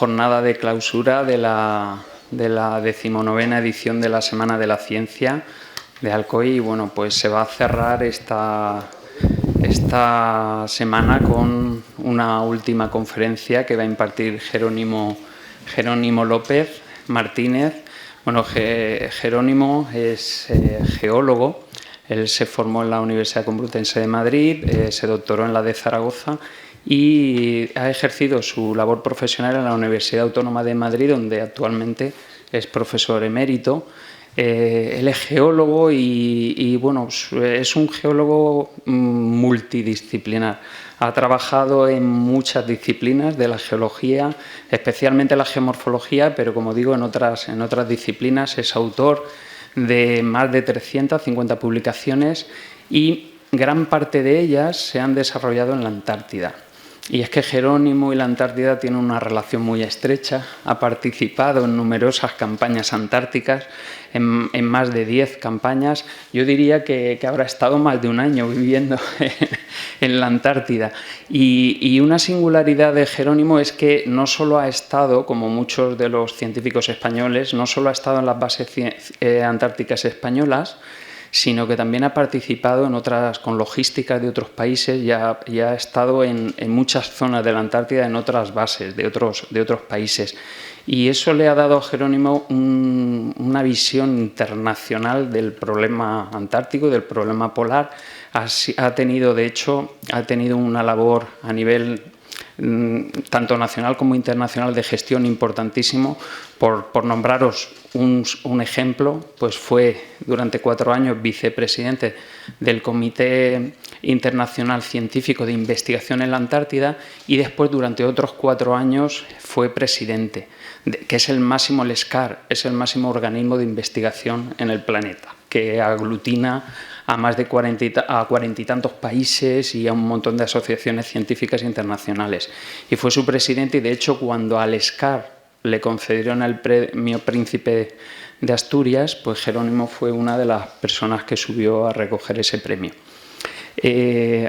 jornada de clausura de la 19ª edición de la Semana de la Ciencia de Alcoy. Y bueno, pues se va a cerrar esta semana con una última conferencia que va a impartir Jerónimo López Martínez. Bueno, Jerónimo es geólogo. Él se formó en la Universidad Complutense de Madrid, se doctoró en la de Zaragoza y ha ejercido su labor profesional en la Universidad Autónoma de Madrid, donde actualmente es profesor emérito. Él es geólogo y bueno, es un geólogo multidisciplinar. Ha trabajado en muchas disciplinas de la geología, especialmente la geomorfología, pero como digo, en otras disciplinas. Es autor de más de 350 publicaciones y gran parte de ellas se han desarrollado en la Antártida. Y es que Jerónimo y la Antártida tienen una relación muy estrecha. Ha participado en numerosas campañas antárticas, en más de 10 campañas. Yo diría que habrá estado más de un año viviendo en la Antártida. Y una singularidad de Jerónimo es que no solo ha estado, como muchos de los científicos españoles, no solo ha estado en las bases antárticas españolas, sino que también ha participado en otras, con logísticas de otros países y ha estado en muchas zonas de la Antártida, en otras bases de otros países. Y eso le ha dado a Jerónimo una visión internacional del problema antártico, del problema polar. Ha tenido una labor a nivel tanto nacional como internacional de gestión importantísimo. Por nombraros un ejemplo, pues fue durante 4 años vicepresidente del Comité Internacional Científico de Investigación en la Antártida y después durante otros 4 años fue presidente, que es el máximo, el SCAR, es el máximo organismo de investigación en el planeta, que aglutina a más de 40 y tantos países y a un montón de asociaciones científicas internacionales. Y fue su presidente y, de hecho, cuando al SCAR le concedieron el premio Príncipe de Asturias, pues Jerónimo fue una de las personas que subió a recoger ese premio.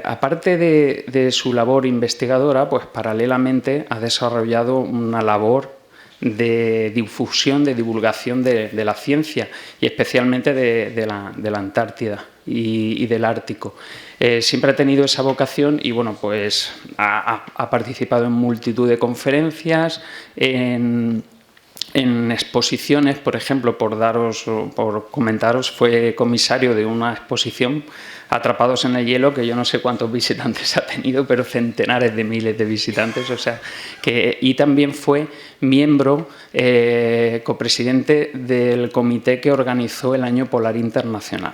Aparte de su labor investigadora, pues paralelamente ha desarrollado una labor de difusión, de divulgación de la ciencia y especialmente de la Antártida y del Ártico. Siempre ha tenido esa vocación y bueno, pues ha participado en multitud de conferencias, en exposiciones. Por ejemplo, por comentaros, fue comisario de una exposición, Atrapados en el hielo, que yo no sé cuántos visitantes ha tenido, pero centenares de miles de visitantes. O sea, y también fue miembro, copresidente del comité que organizó el Año Polar Internacional.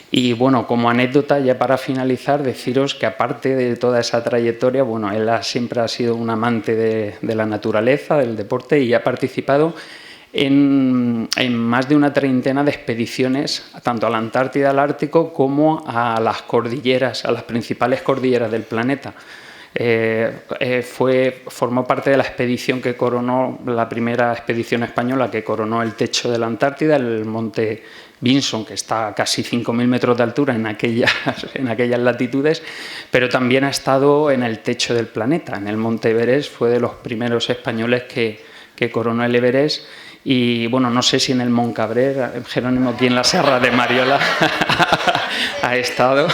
Y bueno, como anécdota, ya para finalizar, deciros que aparte de toda esa trayectoria, bueno, él siempre ha sido un amante de la naturaleza, del deporte, y ha participado en más de una treintena de expediciones, tanto a la Antártida, al Ártico, como a las cordilleras, a las principales cordilleras del planeta. Formó parte de la expedición que coronó, la primera expedición española que coronó el techo de la Antártida, el monte Vinson, que está a casi 5.000 metros de altura en aquellas latitudes, pero también ha estado en el techo del planeta, en el monte Everest. Fue de los primeros españoles que coronó el Everest. Y bueno, no sé si en el Montcabrera, Jerónimo, aquí en la Serra de Mariola ha estado.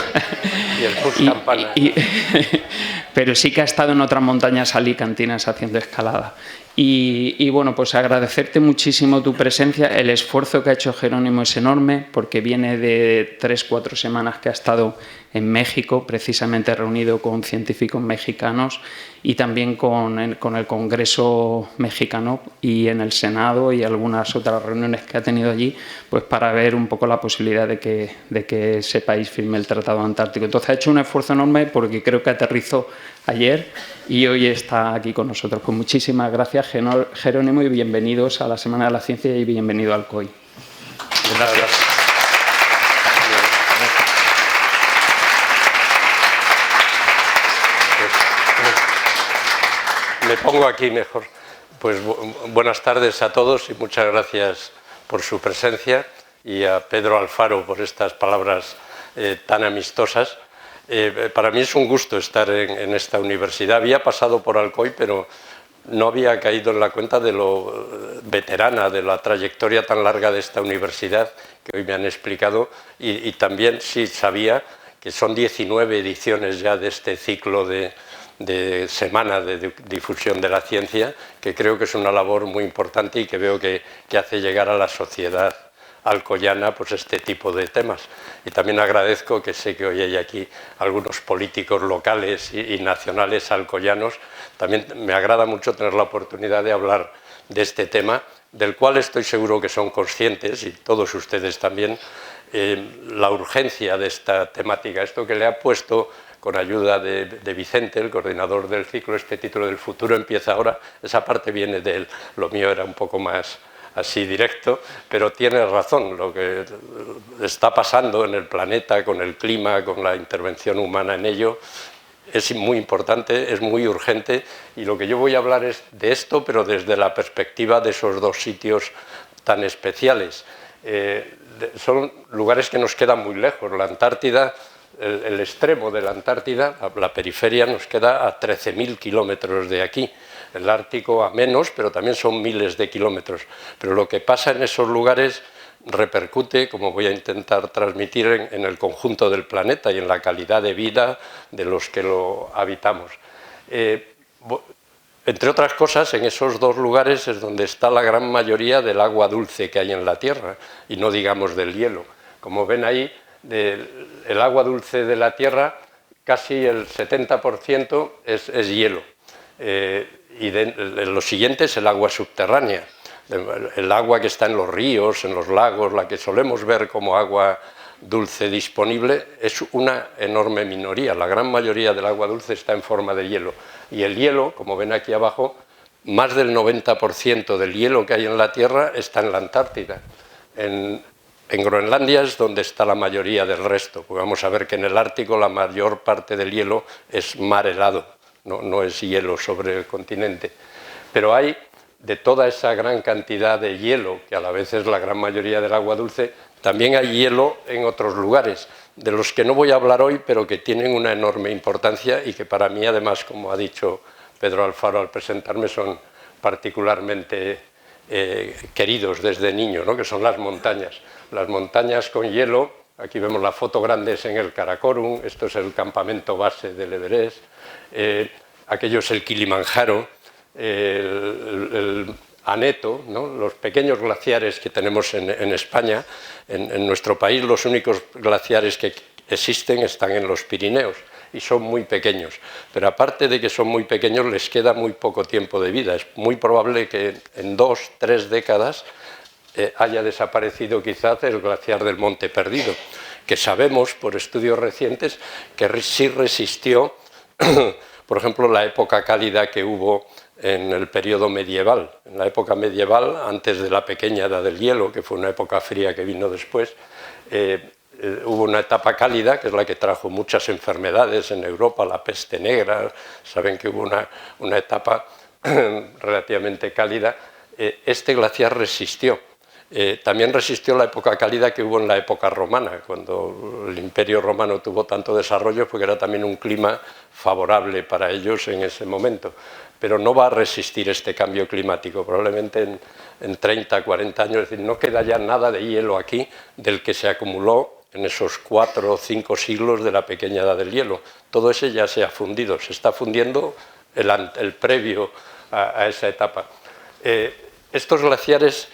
Y el Puig Campana. Pero sí que ha estado en otras montañas alicantinas haciendo escalada. Y bueno, pues agradecerte muchísimo tu presencia. El esfuerzo que ha hecho Jerónimo es enorme, porque viene de 3-4 semanas que ha estado en México, precisamente reunido con científicos mexicanos y también con el Congreso mexicano y en el Senado y algunas otras reuniones que ha tenido allí, pues para ver un poco la posibilidad de que ese país firme el Tratado Antártico. Entonces ha hecho un esfuerzo enorme, porque creo que aterrizó ayer y hoy está aquí con nosotros. Pues muchísimas gracias, Jerónimo, y bienvenidos a la Semana de la Ciencia y bienvenido al COI. Gracias. Me pongo aquí mejor. Pues buenas tardes a todos y muchas gracias por su presencia, y a Pedro Alfaro por estas palabras tan amistosas. Para mí es un gusto estar en esta universidad. Había pasado por Alcoy, pero no había caído en la cuenta de lo veterana, de la trayectoria tan larga de esta universidad que hoy me han explicado, y también sí sabía que son 19 ediciones ya de este ciclo de Semana de Difusión de la Ciencia, que creo que es una labor muy importante y que veo que hace llegar a la sociedad alcoyana pues este tipo de temas. Y también agradezco que sé que hoy hay aquí algunos políticos locales y nacionales alcoyanos. También me agrada mucho tener la oportunidad de hablar de este tema, del cual estoy seguro que son conscientes, y todos ustedes también, la urgencia de esta temática. Esto que le ha puesto, con ayuda de Vicente, el coordinador del ciclo, este título del futuro empieza ahora, esa parte viene de él, lo mío era un poco más así directo, pero tiene razón, lo que está pasando en el planeta con el clima, con la intervención humana en ello, es muy importante, es muy urgente, y lo que yo voy a hablar es de esto, pero desde la perspectiva de esos dos sitios tan especiales. Son lugares que nos quedan muy lejos. La Antártida, el extremo de la Antártida, la periferia, nos queda a 13.000 kilómetros de aquí. El Ártico a menos, pero también son miles de kilómetros. Pero lo que pasa en esos lugares repercute, como voy a intentar transmitir, en el conjunto del planeta y en la calidad de vida de los que lo habitamos. Entre otras cosas, en esos dos lugares es donde está la gran mayoría del agua dulce que hay en la Tierra, y no digamos del hielo. Como ven ahí, el agua dulce de la Tierra, casi el 70% es hielo. Y lo siguiente es el agua subterránea, el agua que está en los ríos, en los lagos, la que solemos ver como agua dulce disponible, es una enorme minoría. La gran mayoría del agua dulce está en forma de hielo. Y el hielo, como ven aquí abajo, más del 90% del hielo que hay en la Tierra está en la Antártida. En Groenlandia es donde está la mayoría del resto, porque vamos a ver que en el Ártico la mayor parte del hielo es mar helado, no es hielo sobre el continente. Pero hay, de toda esa gran cantidad de hielo, que a la vez es la gran mayoría del agua dulce, también hay hielo en otros lugares, de los que no voy a hablar hoy, pero que tienen una enorme importancia y que para mí, además, como ha dicho Pedro Alfaro al presentarme, son particularmente queridos desde niño, ¿no? Que son las montañas. Las montañas con hielo, aquí vemos la foto grande, es en el Karakorum, esto es el campamento base del Everest, aquello es el Kilimanjaro, el Aneto, ¿no? Los pequeños glaciares que tenemos en España. En nuestro país los únicos glaciares que existen están en los Pirineos y son muy pequeños, pero aparte de que son muy pequeños les queda muy poco tiempo de vida. Es muy probable que en 2 o 3 décadas haya desaparecido quizás el glaciar del Monte Perdido, que sabemos por estudios recientes que sí resistió, por ejemplo, la época cálida que hubo en el periodo medieval. En la época medieval, antes de la pequeña edad del hielo, que fue una época fría que vino después, hubo una etapa cálida, que es la que trajo muchas enfermedades en Europa, la peste negra. Saben que hubo una etapa relativamente cálida. Este glaciar resistió. También resistió la época cálida que hubo en la época romana, cuando el Imperio Romano tuvo tanto desarrollo, porque era también un clima favorable para ellos en ese momento. Pero no va a resistir este cambio climático, probablemente en 30, 40 años, es decir, no queda ya nada de hielo aquí del que se acumuló en esos 4 o 5 siglos de la pequeña edad del hielo. Todo ese ya se ha fundido, se está fundiendo el previo a esa etapa. Estos glaciares,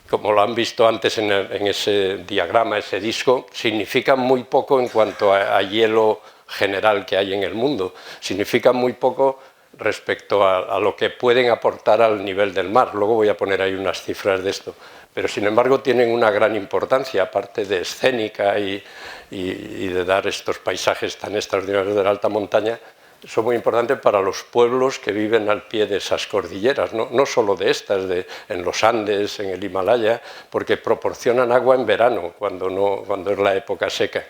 como lo han visto antes en ese diagrama, ese disco, significan muy poco en cuanto a hielo general que hay en el mundo, significan muy poco respecto a lo que pueden aportar al nivel del mar. Luego voy a poner ahí unas cifras de esto, pero sin embargo tienen una gran importancia, aparte de escénica y de dar estos paisajes tan extraordinarios de la alta montaña. Son muy importantes para los pueblos que viven al pie de esas cordilleras, no solo de estas, en los Andes, en el Himalaya, porque proporcionan agua en verano, cuando es la época seca.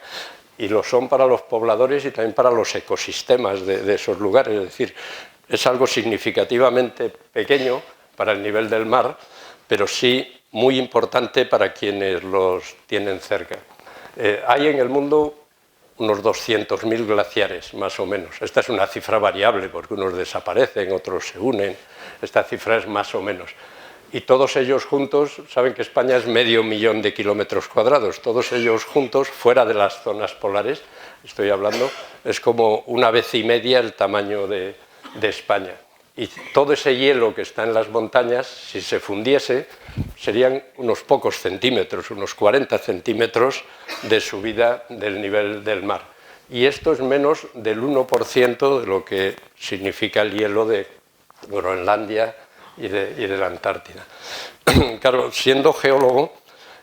Y lo son para los pobladores y también para los ecosistemas de esos lugares. Es decir, es algo significativamente pequeño para el nivel del mar, pero sí muy importante para quienes los tienen cerca. Hay en el mundo unos 200.000 glaciares, más o menos. Esta es una cifra variable, porque unos desaparecen, otros se unen. Esta cifra es más o menos. Y todos ellos juntos, saben que España es 500.000 de kilómetros cuadrados, todos ellos juntos, fuera de las zonas polares, estoy hablando, es como 1,5 veces el tamaño de España. Y todo ese hielo que está en las montañas, si se fundiese, serían unos pocos centímetros, unos 40 centímetros de subida del nivel del mar. Y esto es menos del 1% de lo que significa el hielo de Groenlandia y de la Antártida. Claro, siendo geólogo,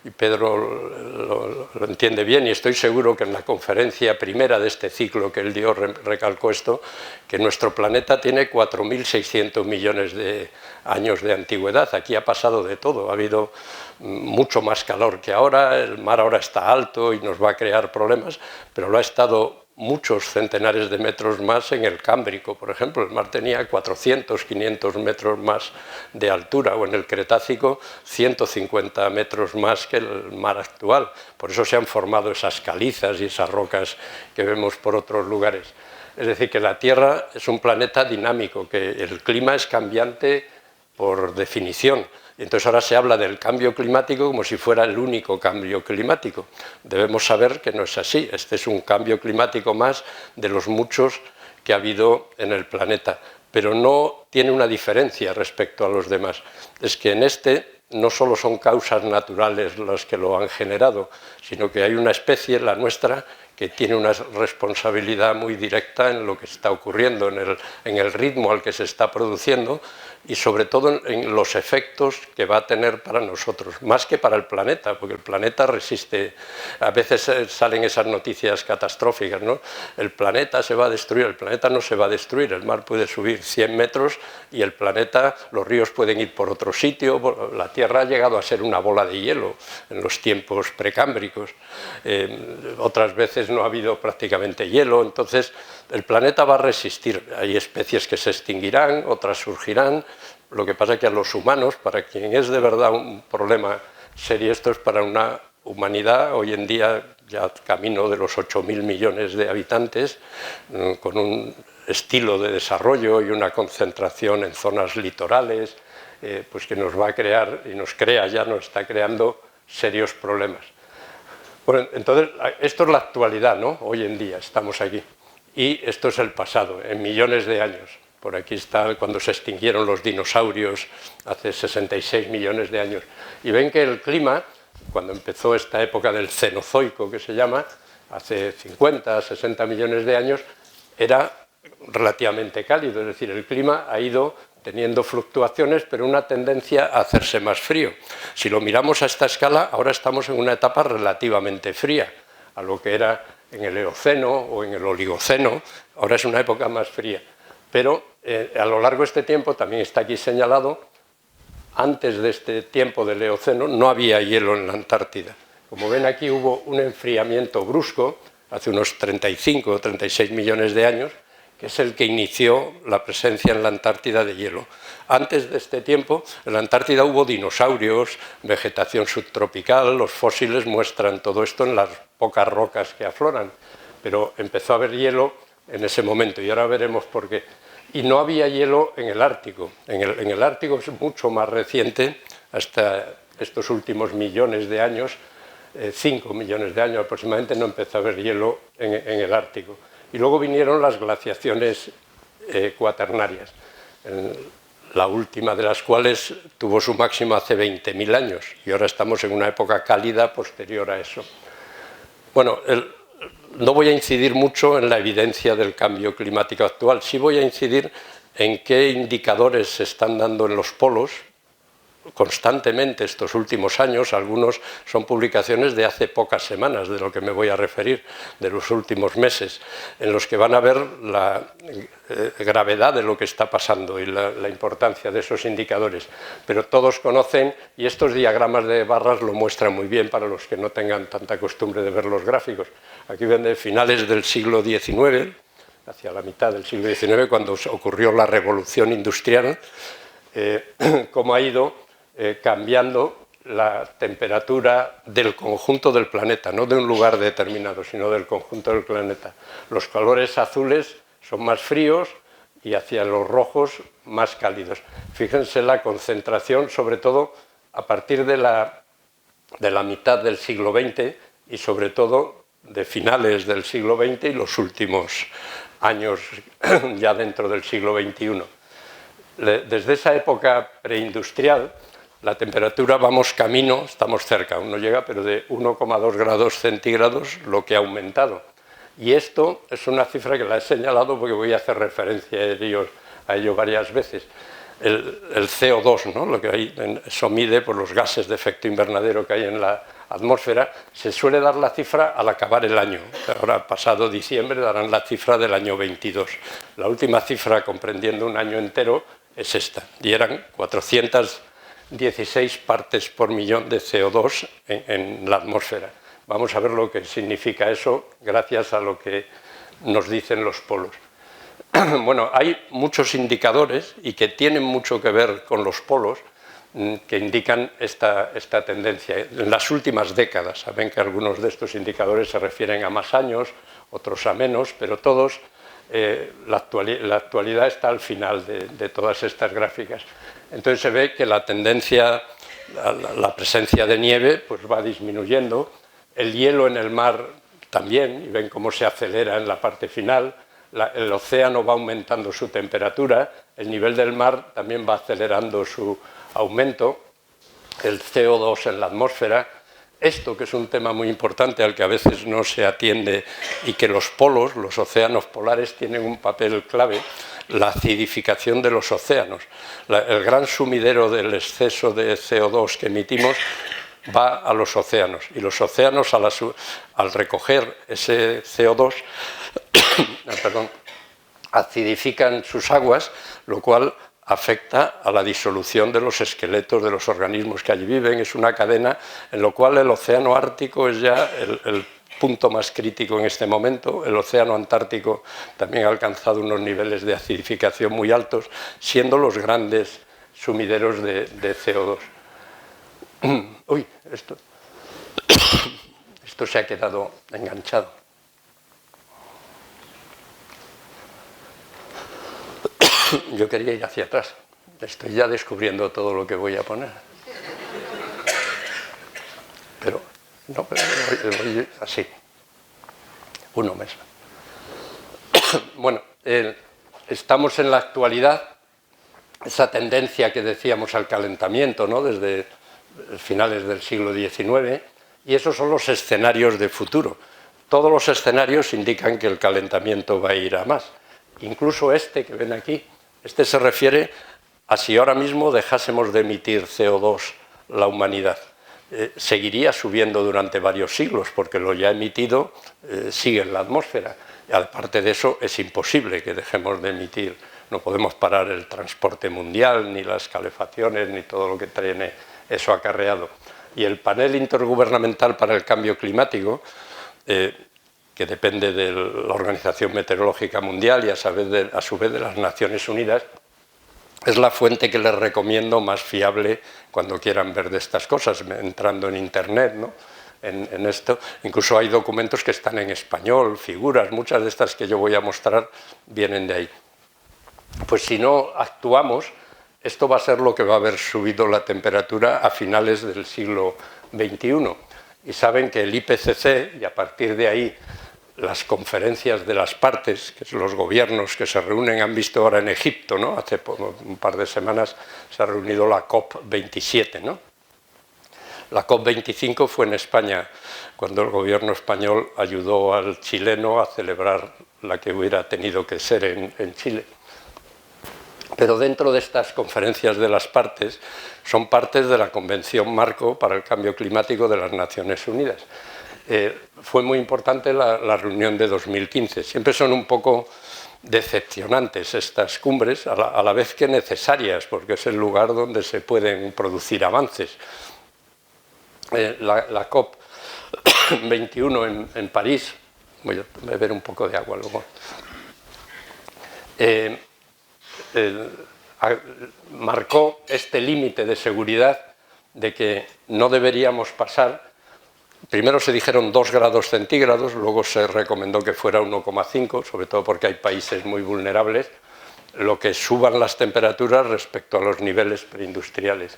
y Pedro lo entiende bien, y estoy seguro que en la conferencia primera de este ciclo que él dio recalcó esto, que nuestro planeta tiene 4.600 millones de años de antigüedad. Aquí ha pasado de todo, ha habido mucho más calor que ahora, el mar ahora está alto y nos va a crear problemas, pero lo ha estado muchos centenares de metros más en el Cámbrico, por ejemplo. El mar tenía 400, 500 metros más de altura, o en el Cretácico 150 metros más que el mar actual. Por eso se han formado esas calizas y esas rocas que vemos por otros lugares. Es decir, que la Tierra es un planeta dinámico, que el clima es cambiante por definición. Entonces ahora se habla del cambio climático como si fuera el único cambio climático. Debemos saber que no es así. Este es un cambio climático más de los muchos que ha habido en el planeta. Pero no tiene una diferencia respecto a los demás. Es que en este no solo son causas naturales las que lo han generado, sino que hay una especie, la nuestra, que tiene una responsabilidad muy directa en lo que está ocurriendo, en el ritmo al que se está produciendo y sobre todo en los efectos que va a tener para nosotros, más que para el planeta, porque el planeta resiste. A veces salen esas noticias catastróficas, ¿no? El planeta se va a destruir, el planeta no se va a destruir, el mar puede subir 100 metros y el planeta, los ríos pueden ir por otro sitio, la Tierra ha llegado a ser una bola de hielo en los tiempos precámbricos, otras veces no ha habido prácticamente hielo, entonces el planeta va a resistir. Hay especies que se extinguirán, otras surgirán. Lo que pasa es que a los humanos, para quien es de verdad un problema serio, esto es para una humanidad, hoy en día ya camino de los 8.000 millones de habitantes, con un estilo de desarrollo y una concentración en zonas litorales, pues que nos va a crear, y nos crea, ya nos está creando serios problemas. Bueno, entonces, esto es la actualidad, ¿no? Hoy en día estamos aquí. Y esto es el pasado, en millones de años. Por aquí está cuando se extinguieron los dinosaurios hace 66 millones de años. Y ven que el clima, cuando empezó esta época del Cenozoico, que se llama, hace 50, 60 millones de años, era relativamente cálido. Es decir, el clima ha ido teniendo fluctuaciones, pero una tendencia a hacerse más frío. Si lo miramos a esta escala, ahora estamos en una etapa relativamente fría, a lo que era en el Eoceno o en el Oligoceno, ahora es una época más fría. Pero a lo largo de este tiempo, también está aquí señalado, antes de este tiempo del Eoceno no había hielo en la Antártida. Como ven aquí hubo un enfriamiento brusco, hace unos 35 o 36 millones de años, que es el que inició la presencia en la Antártida de hielo. Antes de este tiempo, en la Antártida hubo dinosaurios, vegetación subtropical, los fósiles muestran todo esto en las pocas rocas que afloran, pero empezó a haber hielo en ese momento y ahora veremos por qué. Y no había hielo en el Ártico. En el Ártico es mucho más reciente, hasta estos últimos millones de años, 5 millones de años aproximadamente, no empezó a haber hielo en el Ártico. Y luego vinieron las glaciaciones cuaternarias, la última de las cuales tuvo su máximo hace 20.000 años y ahora estamos en una época cálida posterior a eso. Bueno, no voy a incidir mucho en la evidencia del cambio climático actual, sí voy a incidir en qué indicadores se están dando en los polos constantemente estos últimos años. Algunos son publicaciones de hace pocas semanas, de lo que me voy a referir, de los últimos meses, en los que van a ver la gravedad de lo que está pasando y la importancia de esos indicadores. Pero todos conocen, y estos diagramas de barras lo muestran muy bien para los que no tengan tanta costumbre de ver los gráficos. Aquí ven de finales del siglo XIX, hacia la mitad del siglo XIX, cuando ocurrió la revolución industrial, cómo ha ido cambiando la temperatura del conjunto del planeta, no de un lugar determinado, sino del conjunto del planeta. Los colores azules son más fríos y hacia los rojos más cálidos. Fíjense la concentración, sobre todo a partir de la mitad del siglo XX y sobre todo de finales del siglo XX y los últimos años ya dentro del siglo XXI. Desde esa época preindustrial, la temperatura vamos camino, estamos cerca, aún no llega, pero de 1,2 grados centígrados lo que ha aumentado. Y esto es una cifra que la he señalado porque voy a hacer referencia a ello varias veces. El CO2, ¿no? Lo que hay, eso mide por los gases de efecto invernadero que hay en la atmósfera, se suele dar la cifra al acabar el año. Ahora, pasado diciembre, darán la cifra del año 22. La última cifra, comprendiendo un año entero, es esta, y eran 416 partes por millón de CO2 en la atmósfera. Vamos a ver lo que significa eso gracias a lo que nos dicen los polos. Bueno, hay muchos indicadores y que tienen mucho que ver con los polos que indican esta tendencia. En las últimas décadas, saben que algunos de estos indicadores se refieren a más años, otros a menos, pero todos, la actualidad está al final de todas estas gráficas. Entonces se ve que la tendencia, la presencia de nieve, pues va disminuyendo, el hielo en el mar también, y ven cómo se acelera en la parte final, el océano va aumentando su temperatura, el nivel del mar también va acelerando su aumento, el CO2 en la atmósfera. Esto, que es un tema muy importante al que a veces no se atiende y que los polos, los océanos polares, tienen un papel clave, la acidificación de los océanos. El gran sumidero del exceso de CO2 que emitimos va a los océanos, y los océanos al recoger ese CO2 acidifican sus aguas, lo cual afecta a la disolución de los esqueletos de los organismos que allí viven. Es una cadena en la cual el océano Ártico es ya el punto más crítico en este momento. El océano Antártico también ha alcanzado unos niveles de acidificación muy altos, siendo los grandes sumideros de CO2. Uy, esto se ha quedado enganchado. Yo quería ir hacia atrás. Estoy ya descubriendo todo lo que voy a poner. Pero no, voy así. Uno mismo. Bueno, estamos en la actualidad, esa tendencia que decíamos al calentamiento, ¿no? Desde finales del siglo XIX, y esos son los escenarios de futuro. Todos los escenarios indican que el calentamiento va a ir a más. Incluso este que ven aquí, este se refiere a si ahora mismo dejásemos de emitir CO2 la humanidad. Seguiría subiendo durante varios siglos, porque lo ya emitido sigue en la atmósfera. Y aparte de eso, es imposible que dejemos de emitir. No podemos parar el transporte mundial, ni las calefacciones, ni todo lo que tiene eso acarreado. Y el panel intergubernamental para el cambio climático, que depende de la Organización Meteorológica Mundial y a su vez de las Naciones Unidas, es la fuente que les recomiendo más fiable cuando quieran ver de estas cosas, entrando en Internet, ¿no? En esto. Incluso hay documentos que están en español, figuras, muchas de estas que yo voy a mostrar vienen de ahí. Pues si no actuamos, esto va a ser lo que va a haber subido la temperatura a finales del siglo XXI. Y saben que el IPCC, y a partir de ahí las conferencias de las partes, que son los gobiernos que se reúnen, han visto ahora en Egipto, ¿no? Hace un par de semanas se ha reunido la COP27, ¿no? La COP25 fue en España, cuando el gobierno español ayudó al chileno a celebrar la que hubiera tenido que ser en Chile. Pero dentro de estas conferencias de las partes, son partes de la Convención Marco para el Cambio Climático de las Naciones Unidas. Fue muy importante la reunión de 2015. Siempre son un poco decepcionantes estas cumbres, a la vez que necesarias, porque es el lugar donde se pueden producir avances. La COP21 en París, voy a beber un poco de agua luego, marcó este límite de seguridad de que no deberíamos pasar. Primero se dijeron 2 grados centígrados, luego se recomendó que fuera 1,5, sobre todo porque hay países muy vulnerables, lo que suban las temperaturas respecto a los niveles preindustriales.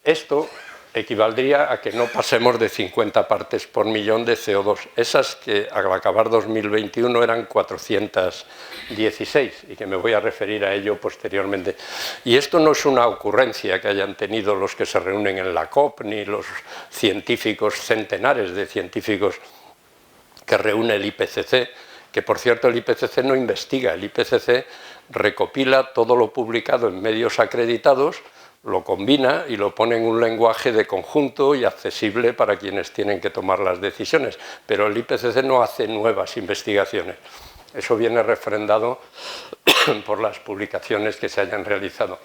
Esto equivaldría a que no pasemos de 50 partes por millón de CO2. Esas que al acabar 2021 eran 416 y que me voy a referir a ello posteriormente. Y esto no es una ocurrencia que hayan tenido los que se reúnen en la COP, ni los científicos, centenares de científicos que reúne el IPCC, que por cierto el IPCC no investiga, el IPCC recopila todo lo publicado en medios acreditados, lo combina y lo pone en un lenguaje de conjunto y accesible para quienes tienen que tomar las decisiones. Pero el IPCC no hace nuevas investigaciones. Eso viene refrendado por las publicaciones que se hayan realizado.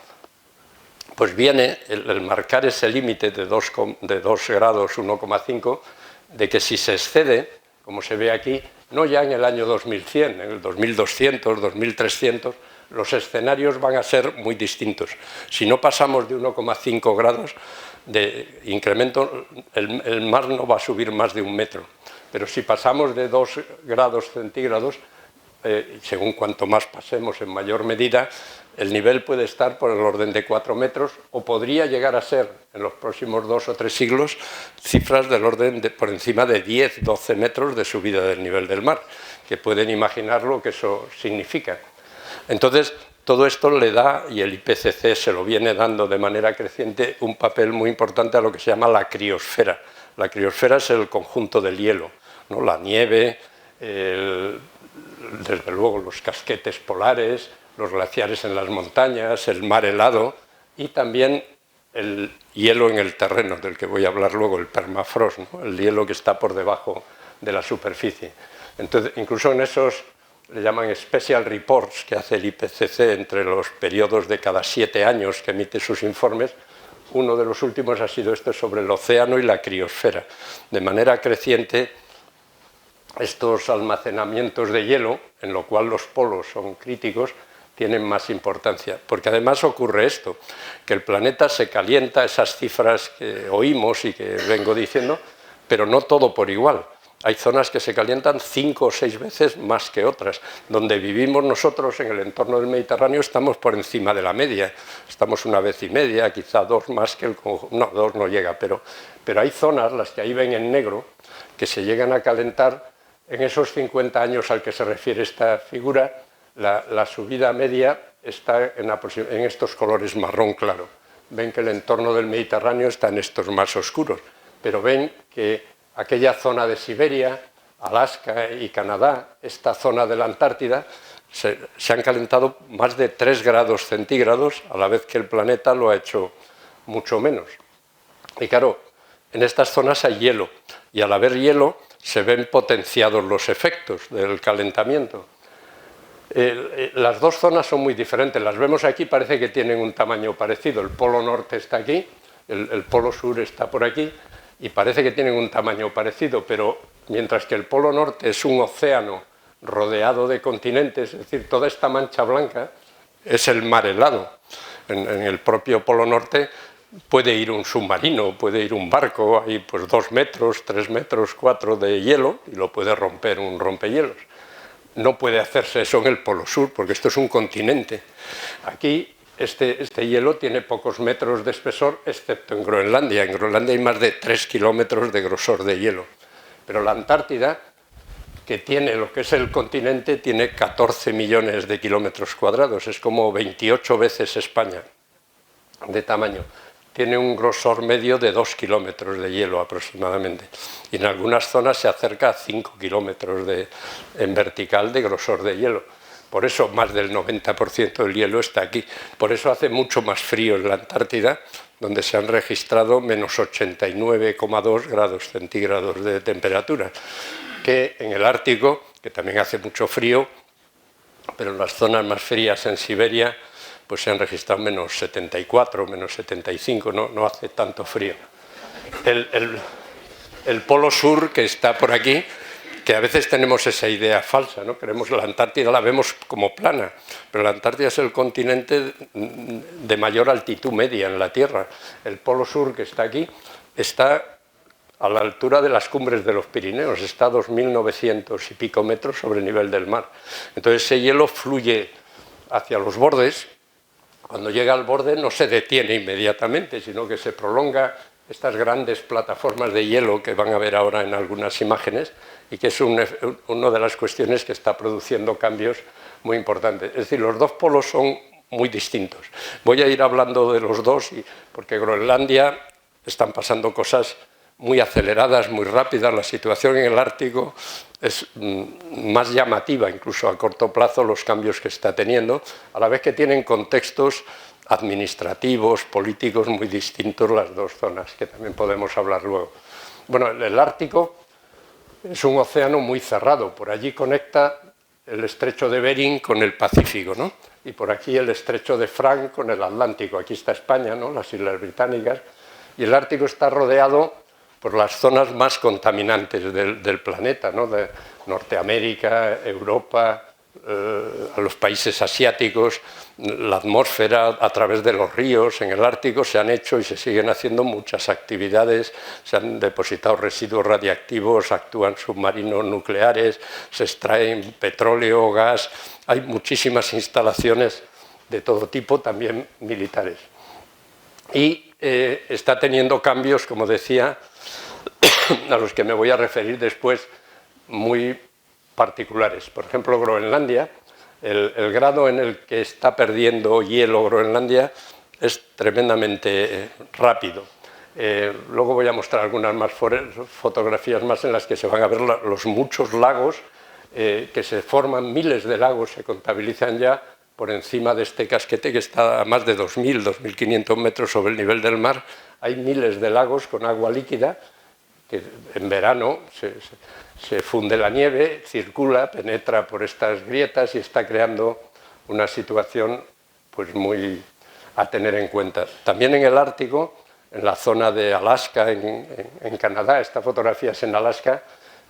Pues viene el marcar ese límite de 2 grados, 1,5, de que si se excede, como se ve aquí, no ya en el año 2100, en el 2200, 2300, los escenarios van a ser muy distintos. Si no pasamos de 1,5 grados de incremento, el mar no va a subir más de 1 metro. Pero si pasamos de 2 grados centígrados, según cuanto más pasemos en mayor medida, el nivel puede estar por el orden de 4 metros o podría llegar a ser, en los próximos 2 o 3 siglos, cifras del orden de por encima de 10, 12 metros de subida del nivel del mar, que pueden imaginar lo que eso significa. Entonces, todo esto le da, y el IPCC se lo viene dando de manera creciente, un papel muy importante a lo que se llama la criosfera. La criosfera es el conjunto del hielo, ¿no? La nieve, desde luego los casquetes polares, los glaciares en las montañas, el mar helado y también el hielo en el terreno, del que voy a hablar luego, el permafrost, ¿no? El hielo que está por debajo de la superficie. Entonces, incluso en esos le llaman special reports que hace el IPCC entre los periodos de cada 7 años que emite sus informes, uno de los últimos ha sido este sobre el océano y la criosfera. De manera creciente, estos almacenamientos de hielo, en lo cual los polos son críticos, tienen más importancia, porque además ocurre esto, que el planeta se calienta, esas cifras que oímos y que vengo diciendo, pero no todo por igual. Hay zonas que se calientan 5 o 6 veces más que otras. Donde vivimos nosotros, en el entorno del Mediterráneo, estamos por encima de la media. Estamos 1,5 veces, quizá 2 más que el conjunto. No, 2 no llega, pero hay zonas, las que ahí ven en negro, que se llegan a calentar. En esos 50 años al que se refiere esta figura, la subida media está en estos colores marrón claro. Ven que el entorno del Mediterráneo está en estos más oscuros, pero ven que aquella zona de Siberia, Alaska y Canadá, esta zona de la Antártida, se han calentado más de 3 grados centígrados, a la vez que el planeta lo ha hecho mucho menos. Y claro, en estas zonas hay hielo, y al haber hielo se ven potenciados los efectos del calentamiento. Las dos zonas son muy diferentes, las vemos aquí, parece que tienen un tamaño parecido. El polo norte está aquí, el polo sur está por aquí, y parece que tienen un tamaño parecido, pero mientras que el polo norte es un océano rodeado de continentes, es decir, toda esta mancha blanca es el mar helado. En el propio polo norte puede ir un submarino, puede ir un barco, hay pues 2 metros, 3 metros, 4 de hielo y lo puede romper un rompehielos. No puede hacerse eso en el polo sur, porque esto es un continente. Aquí este hielo tiene pocos metros de espesor, excepto en Groenlandia. En Groenlandia hay más de 3 kilómetros de grosor de hielo. Pero la Antártida, que tiene lo que es el continente, tiene 14 millones de kilómetros cuadrados. Es como 28 veces España de tamaño. Tiene un grosor medio de 2 kilómetros de hielo aproximadamente. Y en algunas zonas se acerca a 5 kilómetros en vertical de grosor de hielo. Por eso más del 90% del hielo está aquí. Por eso hace mucho más frío en la Antártida, donde se han registrado menos 89,2 grados centígrados de temperatura, que en el Ártico, que también hace mucho frío, pero en las zonas más frías en Siberia, pues se han registrado menos 74, menos 75, no hace tanto frío. El polo sur, que está por aquí, que a veces tenemos esa idea falsa, ¿no? Creemos que la Antártida la vemos como plana, pero la Antártida es el continente de mayor altitud media en la Tierra. El Polo Sur, que está aquí, está a la altura de las cumbres de los Pirineos, está a 2.900 y pico metros sobre el nivel del mar. Entonces ese hielo fluye hacia los bordes. Cuando llega al borde no se detiene inmediatamente, sino que se prolonga estas grandes plataformas de hielo que van a ver ahora en algunas imágenes, y que es una de las cuestiones que está produciendo cambios muy importantes. Es decir, los dos polos son muy distintos. Voy a ir hablando de los dos, porque Groenlandia están pasando cosas muy aceleradas, muy rápidas. La situación en el Ártico es más llamativa, incluso a corto plazo, los cambios que está teniendo, a la vez que tienen contextos administrativos, políticos muy distintos las dos zonas, que también podemos hablar luego. Bueno, el Ártico es un océano muy cerrado, por allí conecta el estrecho de Bering con el Pacífico, ¿no? Y por aquí el estrecho de Frank con el Atlántico. Aquí está España, ¿no? Las Islas Británicas, y el Ártico está rodeado por las zonas más contaminantes del planeta, ¿no? De Norteamérica, Europa, a los países asiáticos. La atmósfera, a través de los ríos en el Ártico se han hecho y se siguen haciendo muchas actividades, se han depositado residuos radiactivos, actúan submarinos nucleares, se extraen petróleo, gas, hay muchísimas instalaciones de todo tipo, también militares. Y está teniendo cambios, como decía, a los que me voy a referir después, muy particulares. Por ejemplo, Groenlandia, el grado en el que está perdiendo hielo Groenlandia es tremendamente rápido. Luego voy a mostrar algunas más fotografías más en las que se van a ver los muchos lagos que se forman, miles de lagos se contabilizan ya por encima de este casquete que está a más de 2.000, 2.500 metros sobre el nivel del mar. Hay miles de lagos con agua líquida que en verano se funde la nieve, circula, penetra por estas grietas y está creando una situación pues muy a tener en cuenta. También en el Ártico, en la zona de Alaska, en Canadá, esta fotografía es en Alaska,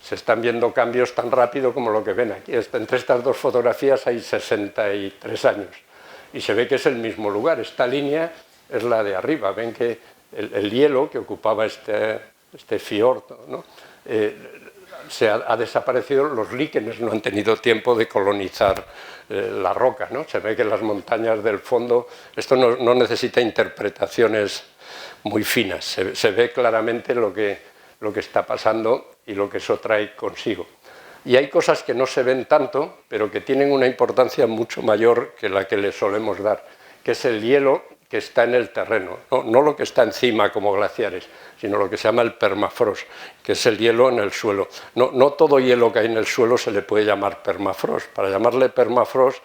se están viendo cambios tan rápido como lo que ven aquí. Entre estas dos fotografías hay 63 años y se ve que es el mismo lugar. Esta línea es la de arriba. Ven que el hielo que ocupaba este fiordo, ¿no? Ha desaparecido, los líquenes no han tenido tiempo de colonizar la roca, ¿no? Se ve que las montañas del fondo, esto no necesita interpretaciones muy finas, se ve claramente lo que está pasando y lo que eso trae consigo. Y hay cosas que no se ven tanto, pero que tienen una importancia mucho mayor que la que le solemos dar, que es el hielo que está en el terreno, no lo que está encima como glaciares, sino lo que se llama el permafrost, que es el hielo en el suelo. No todo hielo que hay en el suelo se le puede llamar permafrost. Para llamarle permafrost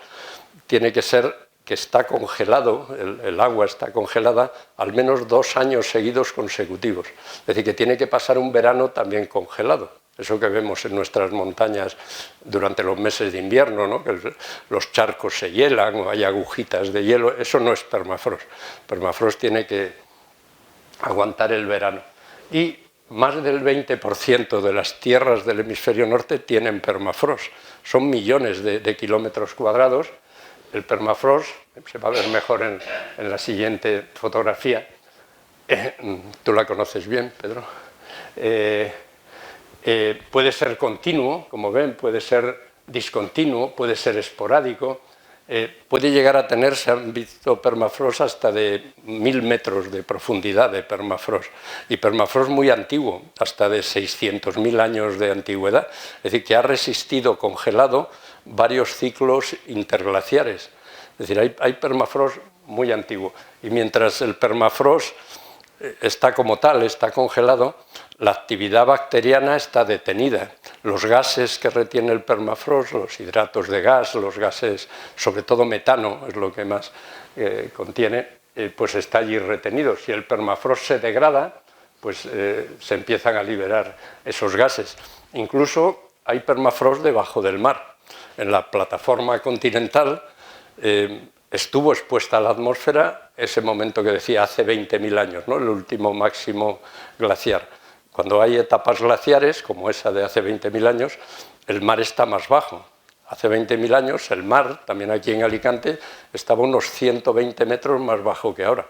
tiene que ser que está congelado, el agua está congelada al menos 2 años seguidos consecutivos. Es decir, que tiene que pasar un verano también congelado. Eso que vemos en nuestras montañas durante los meses de invierno, ¿no? Que los charcos se hielan o hay agujitas de hielo, eso no es permafrost. Permafrost tiene que aguantar el verano. Y más del 20% de las tierras del hemisferio norte tienen permafrost. Son millones de kilómetros cuadrados. El permafrost, se va a ver mejor en la siguiente fotografía, tú la conoces bien, Pedro, puede ser continuo, como ven, puede ser discontinuo, puede ser esporádico, puede llegar a tener, se han visto permafrost hasta de 1.000 metros de profundidad de permafrost, y permafrost muy antiguo, hasta de 600.000 años de antigüedad, es decir, que ha resistido congelado varios ciclos interglaciares. Es decir, hay permafrost muy antiguo, y mientras el permafrost está como tal, está congelado, la actividad bacteriana está detenida. Los gases que retiene el permafrost, los hidratos de gas, los gases, sobre todo metano, es lo que más contiene, pues está allí retenido. Si el permafrost se degrada, pues se empiezan a liberar esos gases. Incluso hay permafrost debajo del mar. En la plataforma continental estuvo expuesta a la atmósfera ese momento que decía hace 20.000 años, ¿no? El último máximo glaciar. cuando hay etapas glaciares, como esa de hace 20.000 años, el mar está más bajo. Hace 20.000 años el mar, también aquí en Alicante, estaba unos 120 metros más bajo que ahora.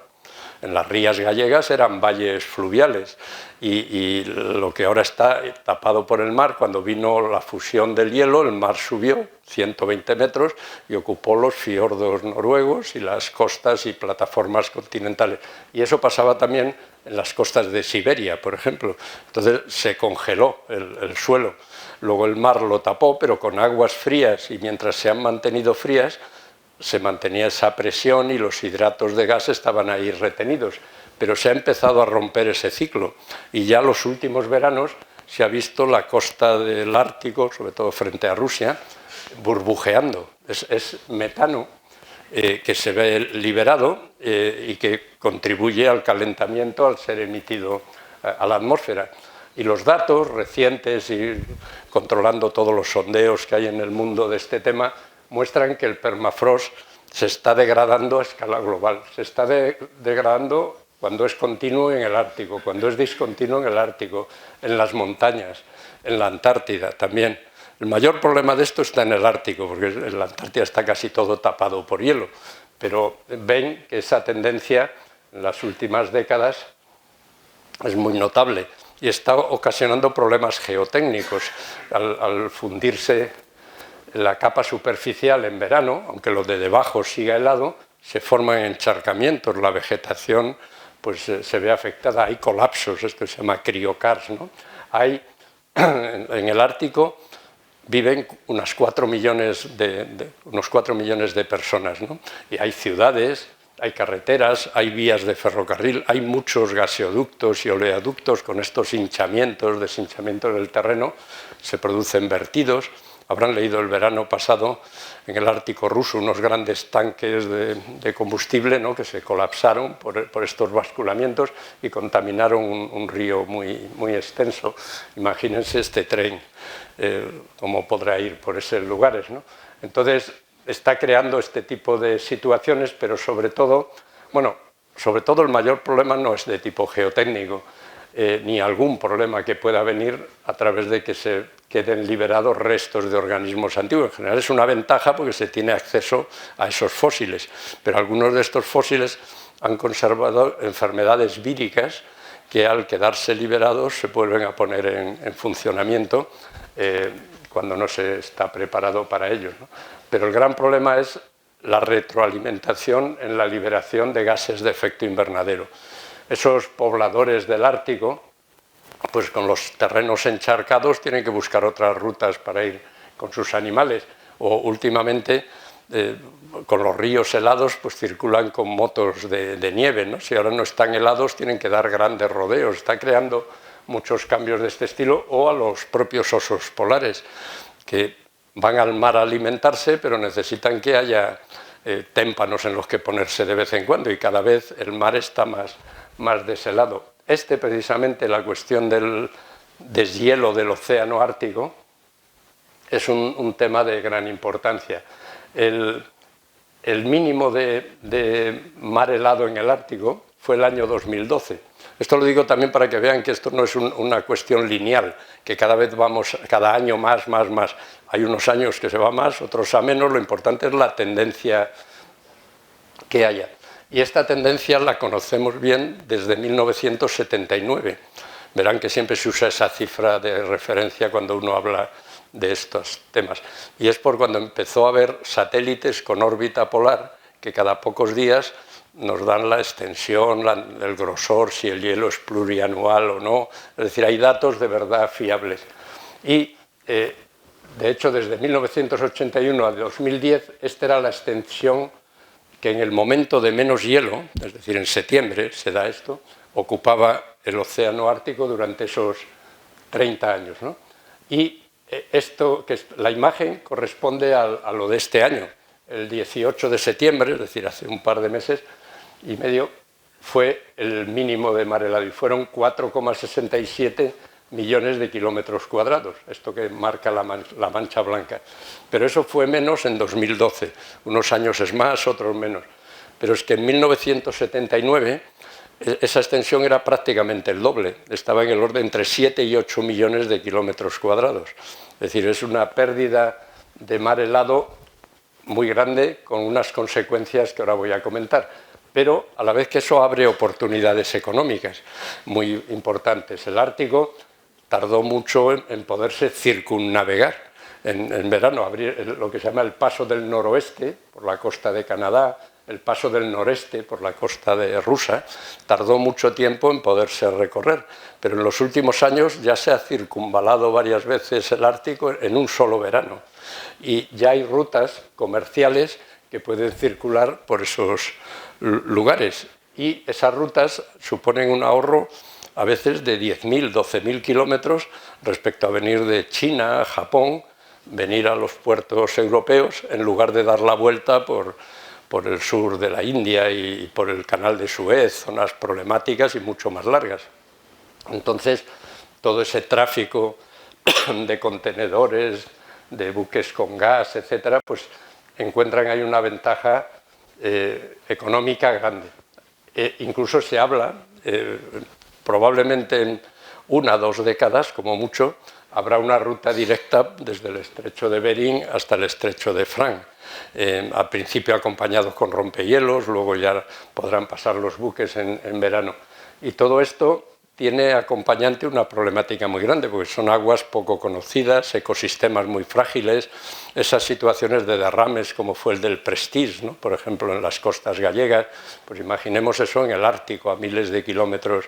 En las rías gallegas eran valles fluviales y lo que ahora está tapado por el mar, cuando vino la fusión del hielo, el mar subió 120 metros y ocupó los fiordos noruegos y las costas y plataformas continentales. Y eso pasaba también en las costas de Siberia, por ejemplo. Entonces se congeló el suelo. Luego el mar lo tapó, pero con aguas frías, y mientras se han mantenido frías, se mantenía esa presión y los hidratos de gas estaban ahí retenidos, pero se ha empezado a romper ese ciclo y ya los últimos veranos se ha visto la costa del Ártico, sobre todo frente a Rusia, burbujeando. Es metano que se ve liberado y que contribuye al calentamiento al ser emitido a la atmósfera. Y los datos recientes y controlando todos los sondeos que hay en el mundo de este tema muestran que el permafrost se está degradando a escala global. Se está degradando cuando es continuo en el Ártico, cuando es discontinuo en el Ártico, en las montañas, en la Antártida también. El mayor problema de esto está en el Ártico, porque en la Antártida está casi todo tapado por hielo, pero ven que esa tendencia en las últimas décadas es muy notable y está ocasionando problemas geotécnicos al fundirse la capa superficial en verano, aunque lo de debajo siga helado, se forman encharcamientos, la vegetación pues, se ve afectada, hay colapsos, esto se llama criocars, ¿no? En el Ártico viven unos 4 millones de personas, ¿no? Y hay ciudades, hay carreteras, hay vías de ferrocarril, hay muchos gaseoductos y oleoductos con estos hinchamientos, deshinchamientos del terreno, se producen vertidos. Habrán leído el verano pasado en el Ártico ruso unos grandes tanques de combustible, ¿no?, que se colapsaron por estos basculamientos y contaminaron un río muy extenso. Imagínense este tren, cómo podrá ir por esos lugares, ¿no? Entonces, está creando este tipo de situaciones, pero sobre todo el mayor problema no es de tipo geotécnico, ni algún problema que pueda venir a través de que se queden liberados restos de organismos antiguos. En general es una ventaja porque se tiene acceso a esos fósiles, pero algunos de estos fósiles han conservado enfermedades víricas que al quedarse liberados se vuelven a poner en funcionamiento cuando no se está preparado para ello, ¿no? Pero el gran problema es la retroalimentación en la liberación de gases de efecto invernadero. Esos pobladores del Ártico, pues con los terrenos encharcados tienen que buscar otras rutas para ir con sus animales, o últimamente con los ríos helados pues circulan con motos de nieve, ¿no? Si ahora no están helados tienen que dar grandes rodeos, está creando muchos cambios de este estilo, o a los propios osos polares que van al mar a alimentarse pero necesitan que haya témpanos en los que ponerse de vez en cuando y cada vez el mar está más deshelado. Precisamente la cuestión del deshielo del océano Ártico es un tema de gran importancia. El mínimo de mar helado en el Ártico fue el año 2012. Esto lo digo también para que vean que esto no es una cuestión lineal, que cada vez vamos, cada año más. Hay unos años que se va más, otros a menos, lo importante es la tendencia que haya. Y esta tendencia la conocemos bien desde 1979. Verán que siempre se usa esa cifra de referencia cuando uno habla de estos temas. Y es por cuando empezó a haber satélites con órbita polar que cada pocos días nos dan la extensión, el grosor, si el hielo es plurianual o no. Es decir, hay datos de verdad fiables. Y, de hecho, desde 1981 a 2010, esta era la extensión que en el momento de menos hielo, es decir, en septiembre se da esto, ocupaba el océano Ártico durante esos 30 años, ¿no? Y la imagen corresponde a lo de este año. El 18 de septiembre, es decir, hace un par de meses y medio, fue el mínimo de mar helado y fueron 4,67 millones de kilómetros cuadrados, esto que marca la mancha blanca. Pero eso fue menos en 2012, unos años es más, otros menos. Pero es que en 1979 esa extensión era prácticamente el doble, estaba en el orden entre 7 y 8 millones de kilómetros cuadrados. Es decir, es una pérdida de mar helado muy grande con unas consecuencias que ahora voy a comentar. Pero a la vez que eso abre oportunidades económicas muy importantes. El Ártico tardó mucho en poderse circunnavegar. En verano abrir lo que se llama el paso del noroeste por la costa de Canadá, el paso del noreste por la costa de Rusia, tardó mucho tiempo en poderse recorrer, pero en los últimos años ya se ha circunvalado varias veces el Ártico en un solo verano y ya hay rutas comerciales que pueden circular por esos lugares y esas rutas suponen un ahorro a veces de 10.000, 12.000 kilómetros respecto a venir de China, Japón, venir a los puertos europeos en lugar de dar la vuelta por el sur de la India y por el canal de Suez, zonas problemáticas y mucho más largas. Entonces, todo ese tráfico de contenedores, de buques con gas, etcétera, pues encuentran ahí una ventaja económica grande. Incluso se habla, probablemente en 1 o 2 décadas, como mucho, habrá una ruta directa desde el estrecho de Bering hasta el estrecho de Frank. Al principio acompañados con rompehielos, luego ya podrán pasar los buques en verano. Y todo esto tiene acompañante una problemática muy grande, porque son aguas poco conocidas, ecosistemas muy frágiles, esas situaciones de derrames como fue el del Prestige, ¿no? Por ejemplo, en las costas gallegas, pues imaginemos eso en el Ártico, a miles de kilómetros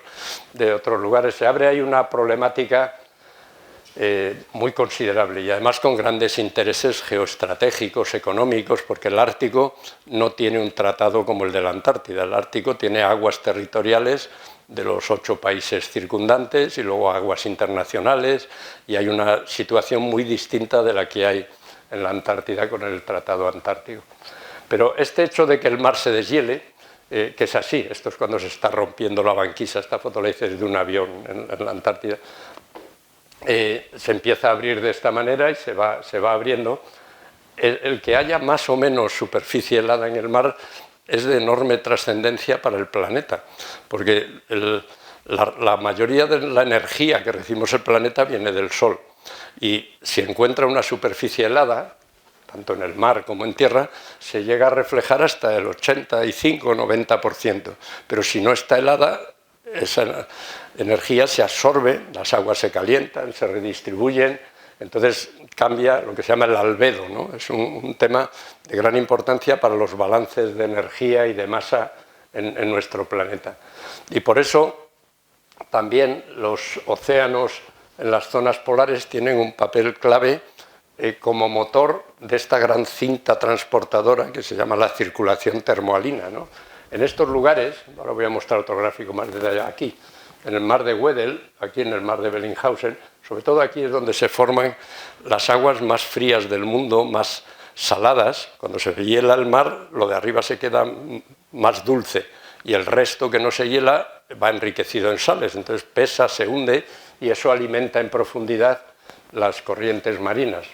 de otros lugares. Se abre ahí una problemática muy considerable y además con grandes intereses geoestratégicos, económicos, porque el Ártico no tiene un tratado como el de la Antártida. El Ártico tiene aguas territoriales de los 8 países circundantes y luego aguas internacionales y hay una situación muy distinta de la que hay en la Antártida con el Tratado Antártico. Pero este hecho de que el mar se deshiele, que es así, esto es cuando se está rompiendo la banquisa, esta foto la hice desde un avión en la Antártida, se empieza a abrir de esta manera y se va abriendo. El que haya más o menos superficie helada en el mar es de enorme trascendencia para el planeta, porque la mayoría de la energía que recibimos el planeta viene del Sol. Y si encuentra una superficie helada, tanto en el mar como en tierra, se llega a reflejar hasta el 85-90%. Pero si no está helada, esa energía se absorbe, las aguas se calientan, se redistribuyen, entonces cambia lo que se llama el albedo, ¿no? Es un tema de gran importancia para los balances de energía y de masa en nuestro planeta. Y por eso también los océanos en las zonas polares tienen un papel clave como motor de esta gran cinta transportadora que se llama la circulación termohalina, ¿no? En estos lugares, ahora voy a mostrar otro gráfico más detallado aquí, en el mar de Weddell, aquí en el mar de Bellingshausen, sobre todo aquí es donde se forman las aguas más frías del mundo, más saladas. Cuando se hiela el mar, lo de arriba se queda más dulce y el resto que no se hiela va enriquecido en sales, entonces pesa, se hunde y eso alimenta en profundidad las corrientes marinas,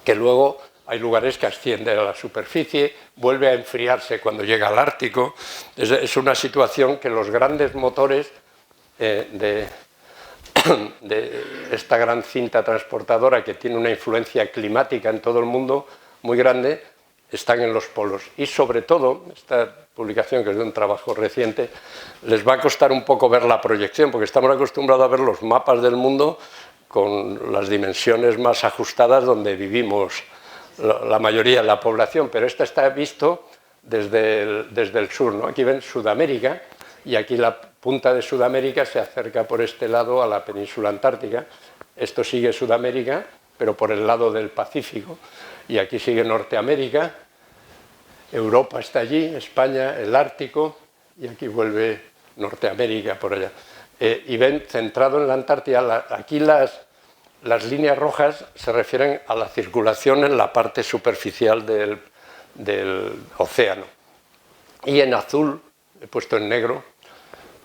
que luego hay lugares que ascienden a la superficie, vuelve a enfriarse cuando llega al Ártico. Es una situación que los grandes motores de esta gran cinta transportadora que tiene una influencia climática en todo el mundo muy grande, están en los polos. Y sobre todo, esta publicación que es de un trabajo reciente, les va a costar un poco ver la proyección, porque estamos acostumbrados a ver los mapas del mundo con las dimensiones más ajustadas donde vivimos la mayoría de la población, pero esta está visto desde el sur, ¿no? Aquí ven Sudamérica y aquí la punta de Sudamérica se acerca por este lado a la península antártica. Esto sigue Sudamérica, pero por el lado del Pacífico, y aquí sigue Norteamérica, Europa está allí, España, el Ártico, y aquí vuelve Norteamérica por allá. Y ven, centrado en la Antártida, aquí las líneas rojas se refieren a la circulación en la parte superficial del océano. Y en azul, he puesto en negro,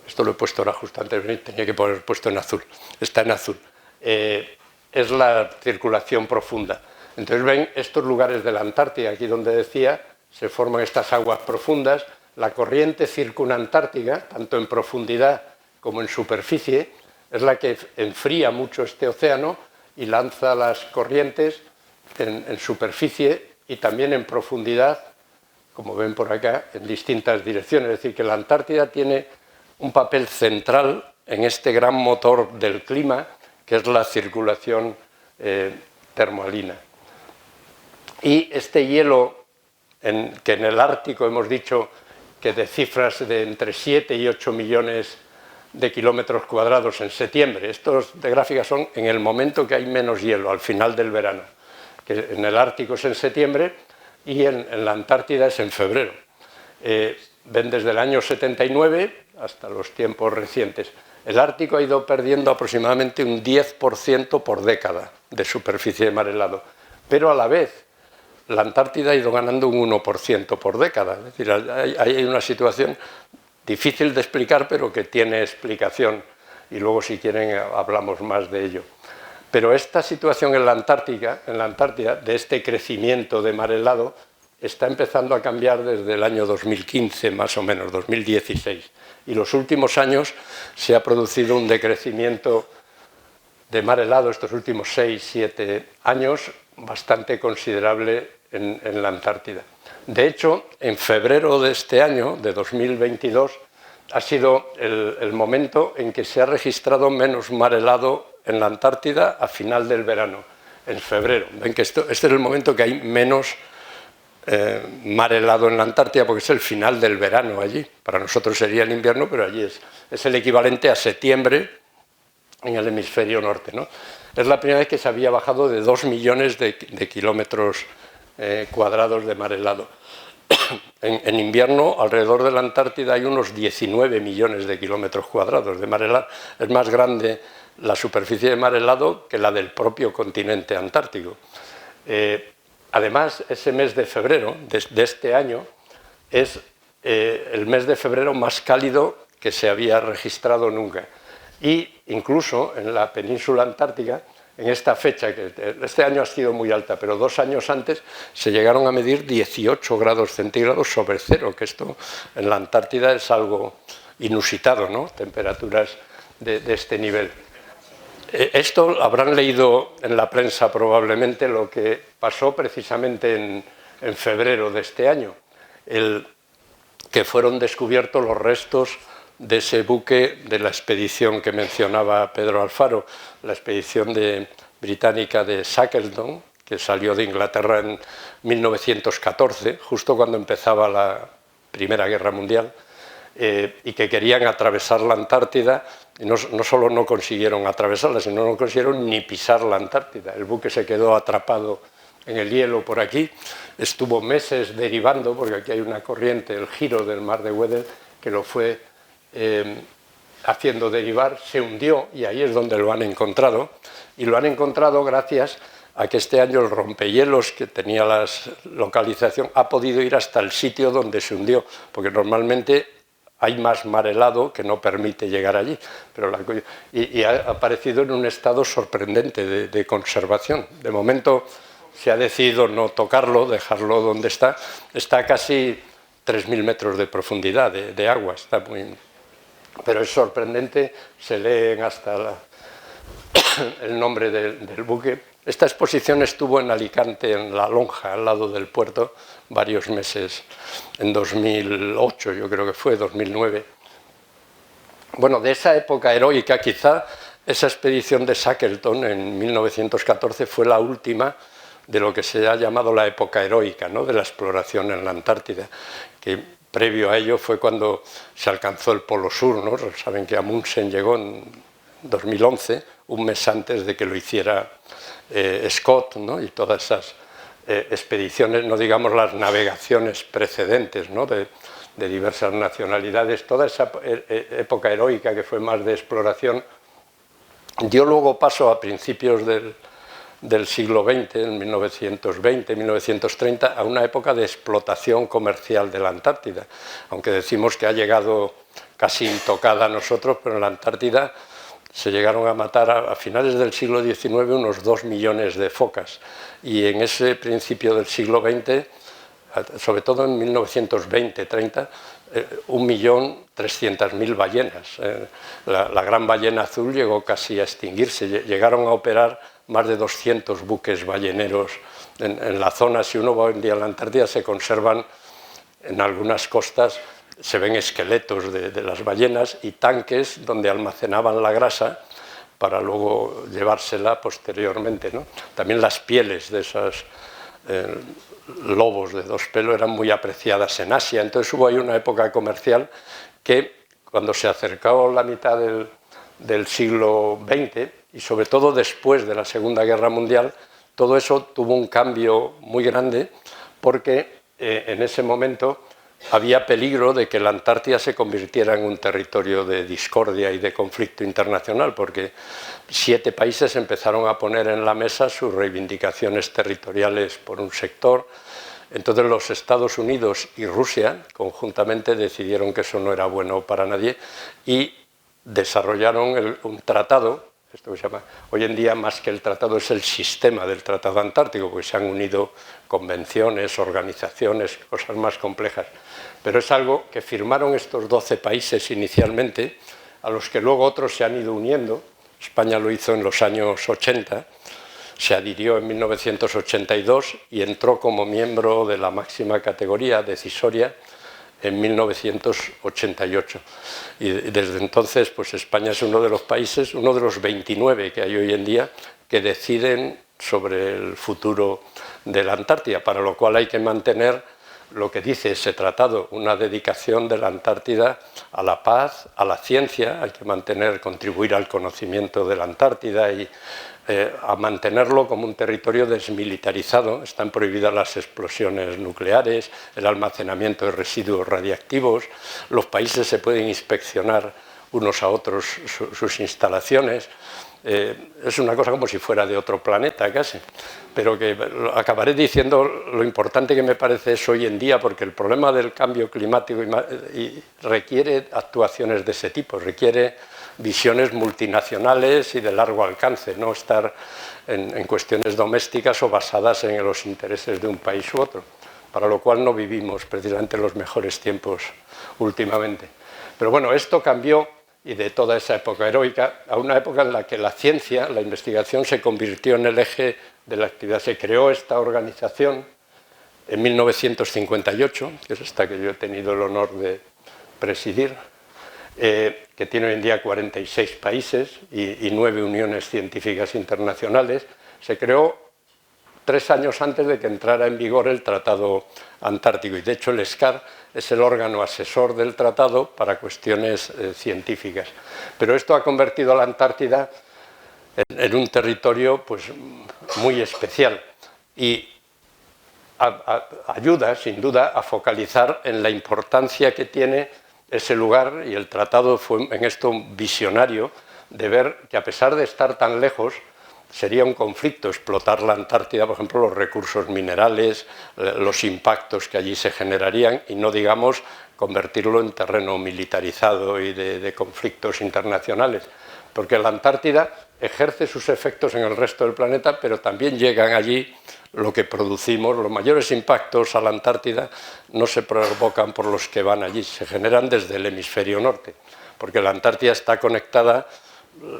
esto lo he puesto ahora justo antes de venir, tenía que poner puesto en azul, está en azul, es la circulación profunda. Entonces ven estos lugares de la Antártida, aquí donde decía, se forman estas aguas profundas, la corriente circunantártica, tanto en profundidad como en superficie, es la que enfría mucho este océano y lanza las corrientes en superficie y también en profundidad, como ven por acá, en distintas direcciones. Es decir, que la Antártida tiene un papel central en este gran motor del clima, que es la circulación termoalina. Y este hielo, que en el Ártico hemos dicho que de cifras de entre 7 y 8 millones de kilómetros cuadrados en septiembre. Estos de gráficas son en el momento que hay menos hielo, al final del verano, que en el Ártico es en septiembre y en la Antártida es en febrero. Ven desde el año 79 hasta los tiempos recientes. El Ártico ha ido perdiendo aproximadamente un 10% por década de superficie de mar helado, pero a la vez la Antártida ha ido ganando un 1% por década. Es decir, hay una situación difícil de explicar, pero que tiene explicación, y luego si quieren hablamos más de ello. Pero esta situación en la Antártida, de este crecimiento de mar helado, está empezando a cambiar desde el año 2015, más o menos, 2016. Y los últimos años se ha producido un decrecimiento de mar helado, estos últimos 6-7 años, bastante considerable en la Antártida. De hecho, en febrero de este año, de 2022, ha sido el momento en que se ha registrado menos mar helado en la Antártida a final del verano, en febrero. Ven que este es el momento que hay menos mar helado en la Antártida, porque es el final del verano allí. Para nosotros sería el invierno, pero allí es el equivalente a septiembre en el hemisferio norte, ¿no? Es la primera vez que se había bajado de 2 millones de kilómetros cuadrados de mar helado. En invierno, alrededor de la Antártida hay unos 19 millones de kilómetros cuadrados de mar helado. Es más grande la superficie de mar helado que la del propio continente antártico. Además, ese mes de febrero de este año es el mes de febrero más cálido que se había registrado nunca. Y incluso en la península antártica, en esta fecha, que este año ha sido muy alta, pero 2 años antes se llegaron a medir 18 grados centígrados sobre cero, que esto en la Antártida es algo inusitado, ¿no? Temperaturas de este nivel. Esto habrán leído en la prensa probablemente lo que pasó precisamente en febrero de este año, que fueron descubiertos los restos de ese buque de la expedición que mencionaba Pedro Alfaro, la expedición británica de Shackleton, que salió de Inglaterra en 1914, justo cuando empezaba la Primera Guerra Mundial, y que querían atravesar la Antártida, y no solo no consiguieron atravesarla, sino no consiguieron ni pisar la Antártida. El buque se quedó atrapado en el hielo por aquí, estuvo meses derivando, porque aquí hay una corriente, el giro del mar de Weddell, que lo fue haciendo derivar, se hundió y ahí es donde lo han encontrado, y lo han encontrado gracias a que este año el rompehielos que tenía la localización ha podido ir hasta el sitio donde se hundió, porque normalmente hay más mar helado que no permite llegar allí, pero y ha aparecido en un estado sorprendente de conservación. De momento se ha decidido no tocarlo, dejarlo donde está a casi 3.000 metros de profundidad de agua, está muy... Pero es sorprendente, se leen hasta el nombre del buque. Esta exposición estuvo en Alicante, en La Lonja, al lado del puerto, varios meses, en 2008, yo creo que fue, 2009. Bueno, de esa época heroica, quizá esa expedición de Shackleton en 1914 fue la última de lo que se ha llamado la época heroica, ¿no?, de la exploración en la Antártida, que previo a ello fue cuando se alcanzó el Polo Sur, ¿no? Saben que Amundsen llegó en 2011, un mes antes de que lo hiciera Scott, ¿no?, y todas esas expediciones, no digamos las navegaciones precedentes, ¿no?, de diversas nacionalidades. Toda esa época heroica que fue más de exploración dio luego paso a principios del siglo XX, en 1920, 1930, a una época de explotación comercial de la Antártida, aunque decimos que ha llegado casi intocada a nosotros, pero en la Antártida se llegaron a matar a finales del siglo XIX unos 2 millones de focas, y en ese principio del siglo XX, sobre todo en 1920-30, 1.300.000 ballenas. La gran ballena azul llegó casi a extinguirse. Llegaron a operar más de 200 buques balleneros en la zona. Si uno va hoy en día a la Antártida, se conservan en algunas costas, se ven esqueletos de las ballenas y tanques donde almacenaban la grasa para luego llevársela posteriormente, ¿no? También las pieles de esos lobos de dos pelos eran muy apreciadas en Asia. Entonces hubo ahí una época comercial que, cuando se acercó la mitad del siglo XX, y sobre todo después de la Segunda Guerra Mundial, todo eso tuvo un cambio muy grande, porque en ese momento había peligro de que la Antártida se convirtiera en un territorio de discordia y de conflicto internacional, porque 7 países empezaron a poner en la mesa sus reivindicaciones territoriales por un sector. Entonces los Estados Unidos y Rusia conjuntamente decidieron que eso no era bueno para nadie y desarrollaron un tratado. Esto que se llama, hoy en día, más que el tratado, es el sistema del Tratado Antártico, porque se han unido convenciones, organizaciones, cosas más complejas. Pero es algo que firmaron estos 12 países inicialmente, a los que luego otros se han ido uniendo. España lo hizo en los años 80, se adhirió en 1982 y entró como miembro de la máxima categoría decisoria en 1988. Y desde entonces, pues España es uno de los países, uno de los 29 que hay hoy en día, que deciden sobre el futuro de la Antártida, para lo cual hay que mantener lo que dice ese tratado, una dedicación de la Antártida a la paz, a la ciencia. Hay que contribuir al conocimiento de la Antártida y a mantenerlo como un territorio desmilitarizado. Están prohibidas las explosiones nucleares, el almacenamiento de residuos radiactivos. Los países se pueden inspeccionar unos a otros sus instalaciones. Es una cosa como si fuera de otro planeta casi, pero que acabaré diciendo lo importante que me parece es hoy en día, porque el problema del cambio climático requiere actuaciones de ese tipo, requiere visiones multinacionales y de largo alcance, no estar en cuestiones domésticas o basadas en los intereses de un país u otro, para lo cual no vivimos precisamente los mejores tiempos últimamente. Pero bueno, esto cambió, y de toda esa época heroica a una época en la que la ciencia, la investigación, se convirtió en el eje de la actividad. Se creó esta organización en 1958, que es esta que yo he tenido el honor de presidir, que tiene hoy en día 46 países y 9 uniones científicas internacionales. Se creó 3 años antes de que entrara en vigor el Tratado Antártico, y de hecho el SCAR es el órgano asesor del tratado para cuestiones científicas. Pero esto ha convertido a la Antártida en un territorio pues, muy especial y ayuda, sin duda, a focalizar en la importancia que tiene ese lugar, y el tratado fue en esto un visionario de ver que, a pesar de estar tan lejos, sería un conflicto explotar la Antártida, por ejemplo, los recursos minerales, los impactos que allí se generarían, y no digamos convertirlo en terreno militarizado y de conflictos internacionales, porque la Antártida ejerce sus efectos en el resto del planeta, pero también llegan allí lo que producimos. Los mayores impactos a la Antártida no se provocan por los que van allí, se generan desde el hemisferio norte, porque la Antártida está conectada.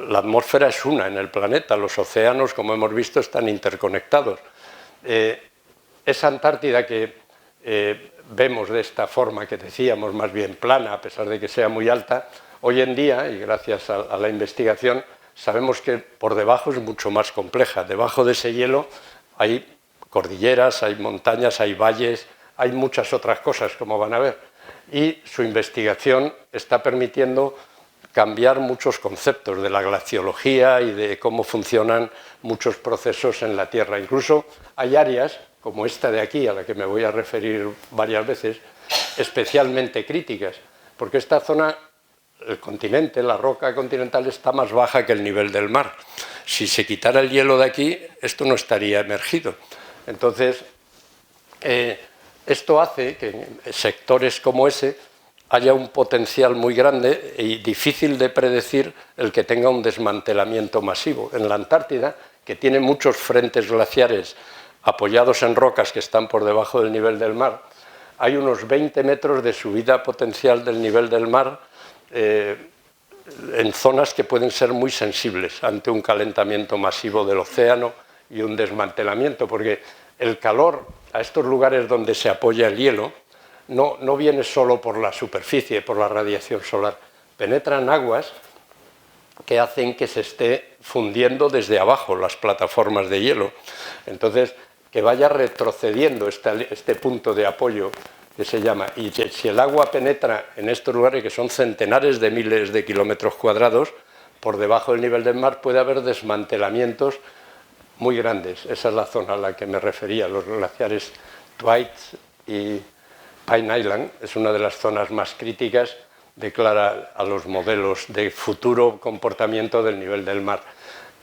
La atmósfera es una en el planeta, los océanos, como hemos visto, están interconectados. Esa Antártida que vemos de esta forma que decíamos, más bien plana, a pesar de que sea muy alta, hoy en día, y gracias a la investigación, sabemos que por debajo es mucho más compleja. Debajo de ese hielo hay cordilleras, hay montañas, hay valles, hay muchas otras cosas, como van a ver. Y su investigación está permitiendo cambiar muchos conceptos de la glaciología y de cómo funcionan muchos procesos en la Tierra. Incluso hay áreas, como esta de aquí, a la que me voy a referir varias veces, especialmente críticas, porque esta zona, el continente, la roca continental, está más baja que el nivel del mar. Si se quitara el hielo de aquí, esto no estaría emergido. Entonces, esto hace que en sectores como ese haya un potencial muy grande y difícil de predecir el que tenga un desmantelamiento masivo. En la Antártida, que tiene muchos frentes glaciares apoyados en rocas que están por debajo del nivel del mar, hay unos 20 metros de subida potencial del nivel del mar en zonas que pueden ser muy sensibles ante un calentamiento masivo del océano y un desmantelamiento, porque el calor a estos lugares donde se apoya el hielo no viene solo por la superficie, por la radiación solar, penetran aguas que hacen que se esté fundiendo desde abajo las plataformas de hielo. Entonces, que vaya retrocediendo este punto de apoyo que se llama, y si el agua penetra en estos lugares que son centenares de miles de kilómetros cuadrados, por debajo del nivel del mar puede haber desmantelamientos muy grandes. Esa es la zona a la que me refería, los glaciares Thwaites y Pine Island, es una de las zonas más críticas de cara a los modelos de futuro comportamiento del nivel del mar.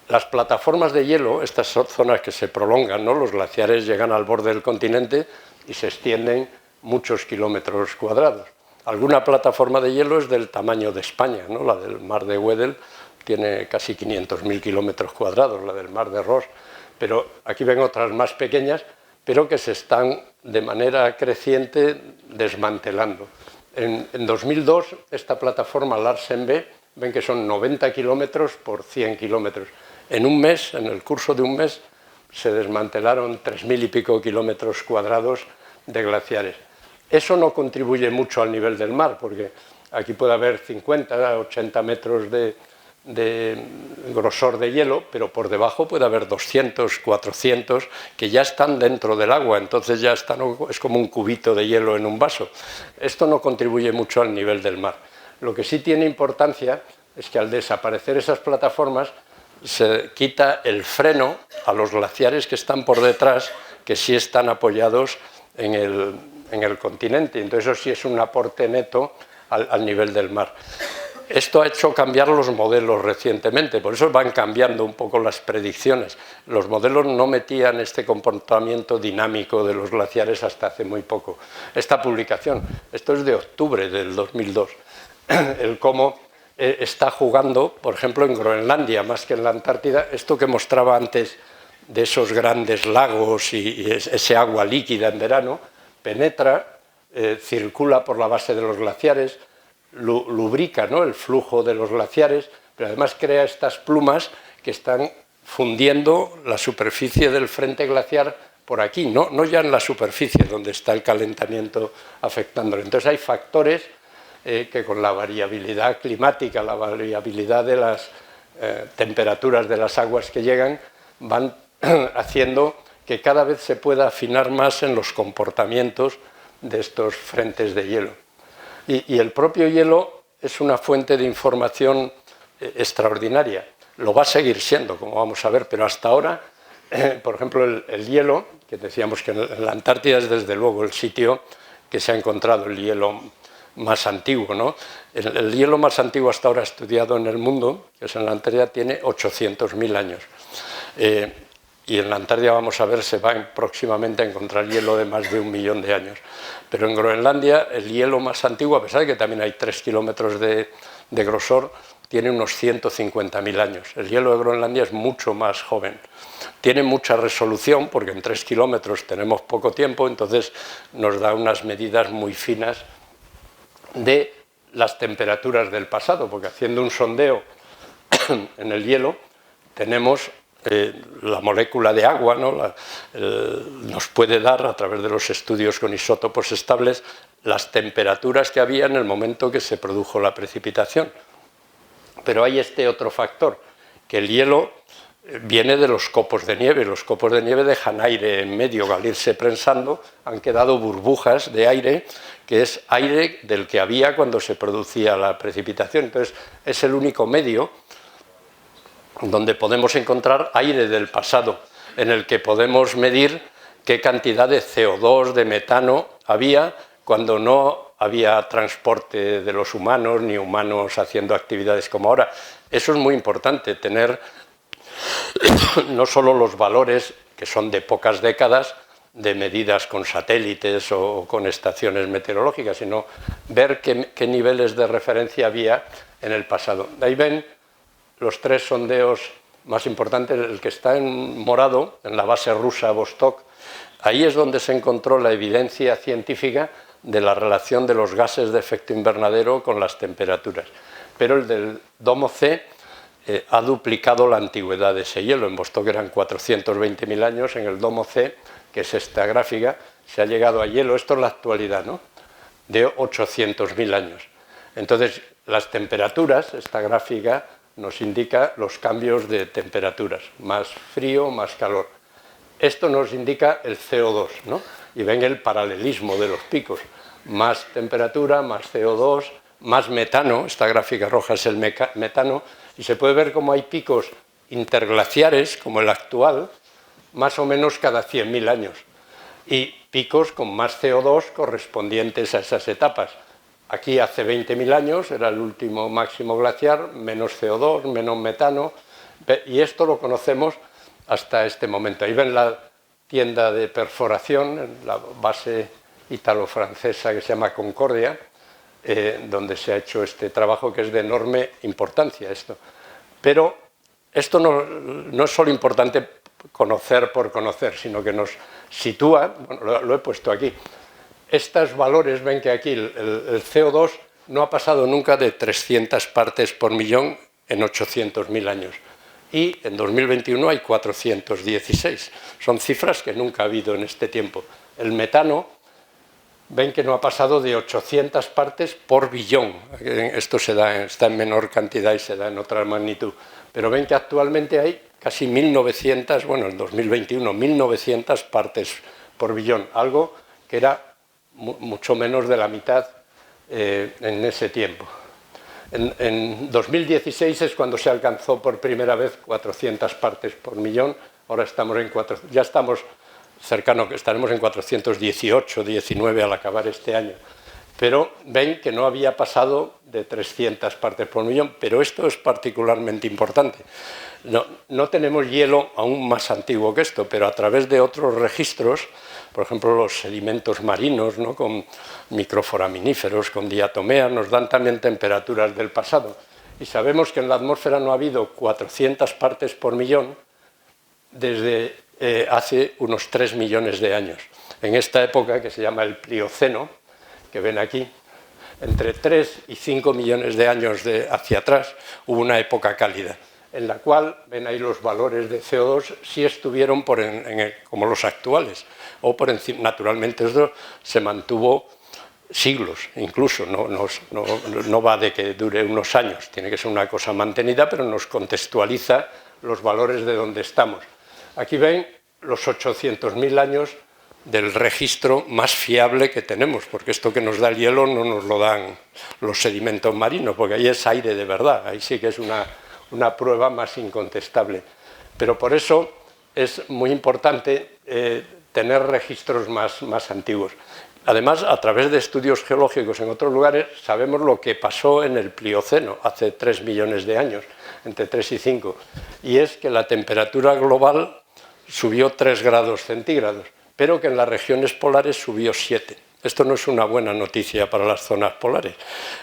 Las plataformas de hielo, estas son zonas que se prolongan, ¿no? Los glaciares llegan al borde del continente y se extienden muchos kilómetros cuadrados. Alguna plataforma de hielo es del tamaño de España, ¿no? La del mar de Weddell tiene casi 500.000 kilómetros cuadrados, la del mar de Ross, pero aquí ven otras más pequeñas, pero que se están de manera creciente desmantelando. En 2002, esta plataforma Larsen B, ven que son 90 kilómetros por 100 kilómetros. En un mes, en el curso de un mes, se desmantelaron 3.000 y pico kilómetros cuadrados de glaciares. Eso no contribuye mucho al nivel del mar, porque aquí puede haber 50, 80 metros de grosor de hielo, pero por debajo puede haber 200, 400 que ya están dentro del agua, entonces ya están, es como un cubito de hielo en un vaso. Esto no contribuye mucho al nivel del mar. Lo que sí tiene importancia es que al desaparecer esas plataformas se quita el freno a los glaciares que están por detrás, que sí están apoyados en el continente, entonces eso sí es un aporte neto al nivel del mar. Esto ha hecho cambiar los modelos recientemente, por eso van cambiando un poco las predicciones. Los modelos no metían este comportamiento dinámico de los glaciares hasta hace muy poco. Esta publicación, esto es de octubre del 2002, el cómo está jugando, por ejemplo, en Groenlandia, más que en la Antártida, esto que mostraba antes de esos grandes lagos y ese agua líquida en verano, penetra, circula por la base de los glaciares, lubrica, ¿no?, el flujo de los glaciares, pero además crea estas plumas que están fundiendo la superficie del frente glaciar por aquí, no ya en la superficie donde está el calentamiento afectándolo. Entonces hay factores que con la variabilidad climática, la variabilidad de las temperaturas de las aguas que llegan, van haciendo que cada vez se pueda afinar más en los comportamientos de estos frentes de hielo. Y el propio hielo es una fuente de información extraordinaria. Lo va a seguir siendo, como vamos a ver, pero hasta ahora, por ejemplo, el hielo, que decíamos que en la Antártida es desde luego el sitio que se ha encontrado el hielo más antiguo, ¿no? El hielo más antiguo hasta ahora estudiado en el mundo, que es en la Antártida, tiene 800.000 años. Y en la Antártida, vamos a ver, se va próximamente a encontrar hielo de más de 1 millón de años. Pero en Groenlandia, el hielo más antiguo, a pesar de que también hay 3 kilómetros de grosor, tiene unos 150.000 años. El hielo de Groenlandia es mucho más joven. Tiene mucha resolución, porque en 3 kilómetros tenemos poco tiempo, entonces nos da unas medidas muy finas de las temperaturas del pasado, porque haciendo un sondeo en el hielo tenemos la molécula de agua, ¿no? Nos puede dar, a través de los estudios con isótopos estables, las temperaturas que había en el momento que se produjo la precipitación. Pero hay este otro factor, que el hielo viene de los copos de nieve. Los copos de nieve dejan aire en medio, al irse prensando han quedado burbujas de aire, que es aire del que había cuando se producía la precipitación. Entonces es el único medio donde podemos encontrar aire del pasado, en el que podemos medir qué cantidad de CO2, de metano había cuando no había transporte de los humanos, ni humanos haciendo actividades como ahora. Eso es muy importante, tener no solo los valores, que son de pocas décadas, de medidas con satélites o con estaciones meteorológicas, sino ver qué niveles de referencia había en el pasado. De ahí ven los 3 sondeos más importantes. El que está en morado, en la base rusa Vostok, Ahí es donde se encontró la evidencia científica de la relación de los gases de efecto invernadero con las temperaturas. Pero el del domo C ha duplicado la antigüedad de ese hielo. En Vostok eran 420.000 años, en el domo C, que es esta gráfica, se ha llegado a hielo, esto es la actualidad, ¿no?, de 800.000 años. Entonces, las temperaturas, esta gráfica nos indica los cambios de temperaturas, más frío, más calor. Esto nos indica el CO2, ¿no? Y ven el paralelismo de los picos, más temperatura, más CO2, más metano, esta gráfica roja es el metano, y se puede ver cómo hay picos interglaciares, como el actual, más o menos cada 100.000 años, y picos con más CO2 correspondientes a esas etapas. Aquí hace 20.000 años era el último máximo glaciar, menos CO2, menos metano, y esto lo conocemos hasta este momento. Ahí ven la tienda de perforación, en la base italo-francesa que se llama Concordia, donde se ha hecho este trabajo que es de enorme importancia. Pero esto no es solo importante conocer por conocer, sino que nos sitúa, bueno, lo he puesto aquí, estos valores, ven que aquí el CO2 no ha pasado nunca de 300 partes por millón en 800.000 años. Y en 2021 hay 416. Son cifras que nunca ha habido en este tiempo. El metano, ven que no ha pasado de 800 partes por billón. Esto está en menor cantidad y se da en otra magnitud. Pero ven que actualmente hay casi 1.900, bueno, en 2021, 1.900 partes por billón, algo que era mucho menos de la mitad en ese tiempo. En 2016 es cuando se alcanzó por primera vez 400 partes por millón, ahora estamos ya estamos cercanos, estaremos en 418, 19 al acabar este año. Pero ven que no había pasado de 300 partes por millón, pero esto es particularmente importante. No tenemos hielo aún más antiguo que esto, pero a través de otros registros, por ejemplo los sedimentos marinos, ¿no?, con microforaminíferos, con diatomeas, nos dan también temperaturas del pasado. Y sabemos que en la atmósfera no ha habido 400 partes por millón desde hace unos 3 millones de años. En esta época que se llama el Plioceno, que ven aquí, entre 3 y 5 millones de años hacia atrás, hubo una época cálida, en la cual, ven ahí los valores de CO2, sí estuvieron como los actuales, o por encima. Naturalmente esto se mantuvo siglos, incluso, no va de que dure unos años, tiene que ser una cosa mantenida, pero nos contextualiza los valores de donde estamos. Aquí ven los 800.000 años del registro más fiable que tenemos, porque esto que nos da el hielo no nos lo dan los sedimentos marinos, porque ahí es aire de verdad, ahí sí que es una prueba más incontestable. Pero por eso es muy importante tener registros más antiguos. Además, a través de estudios geológicos en otros lugares, sabemos lo que pasó en el Plioceno hace 3 millones de años, entre 3 y 5, y es que la temperatura global subió 3 grados centígrados, pero que en las regiones polares subió 7. Esto no es una buena noticia para las zonas polares.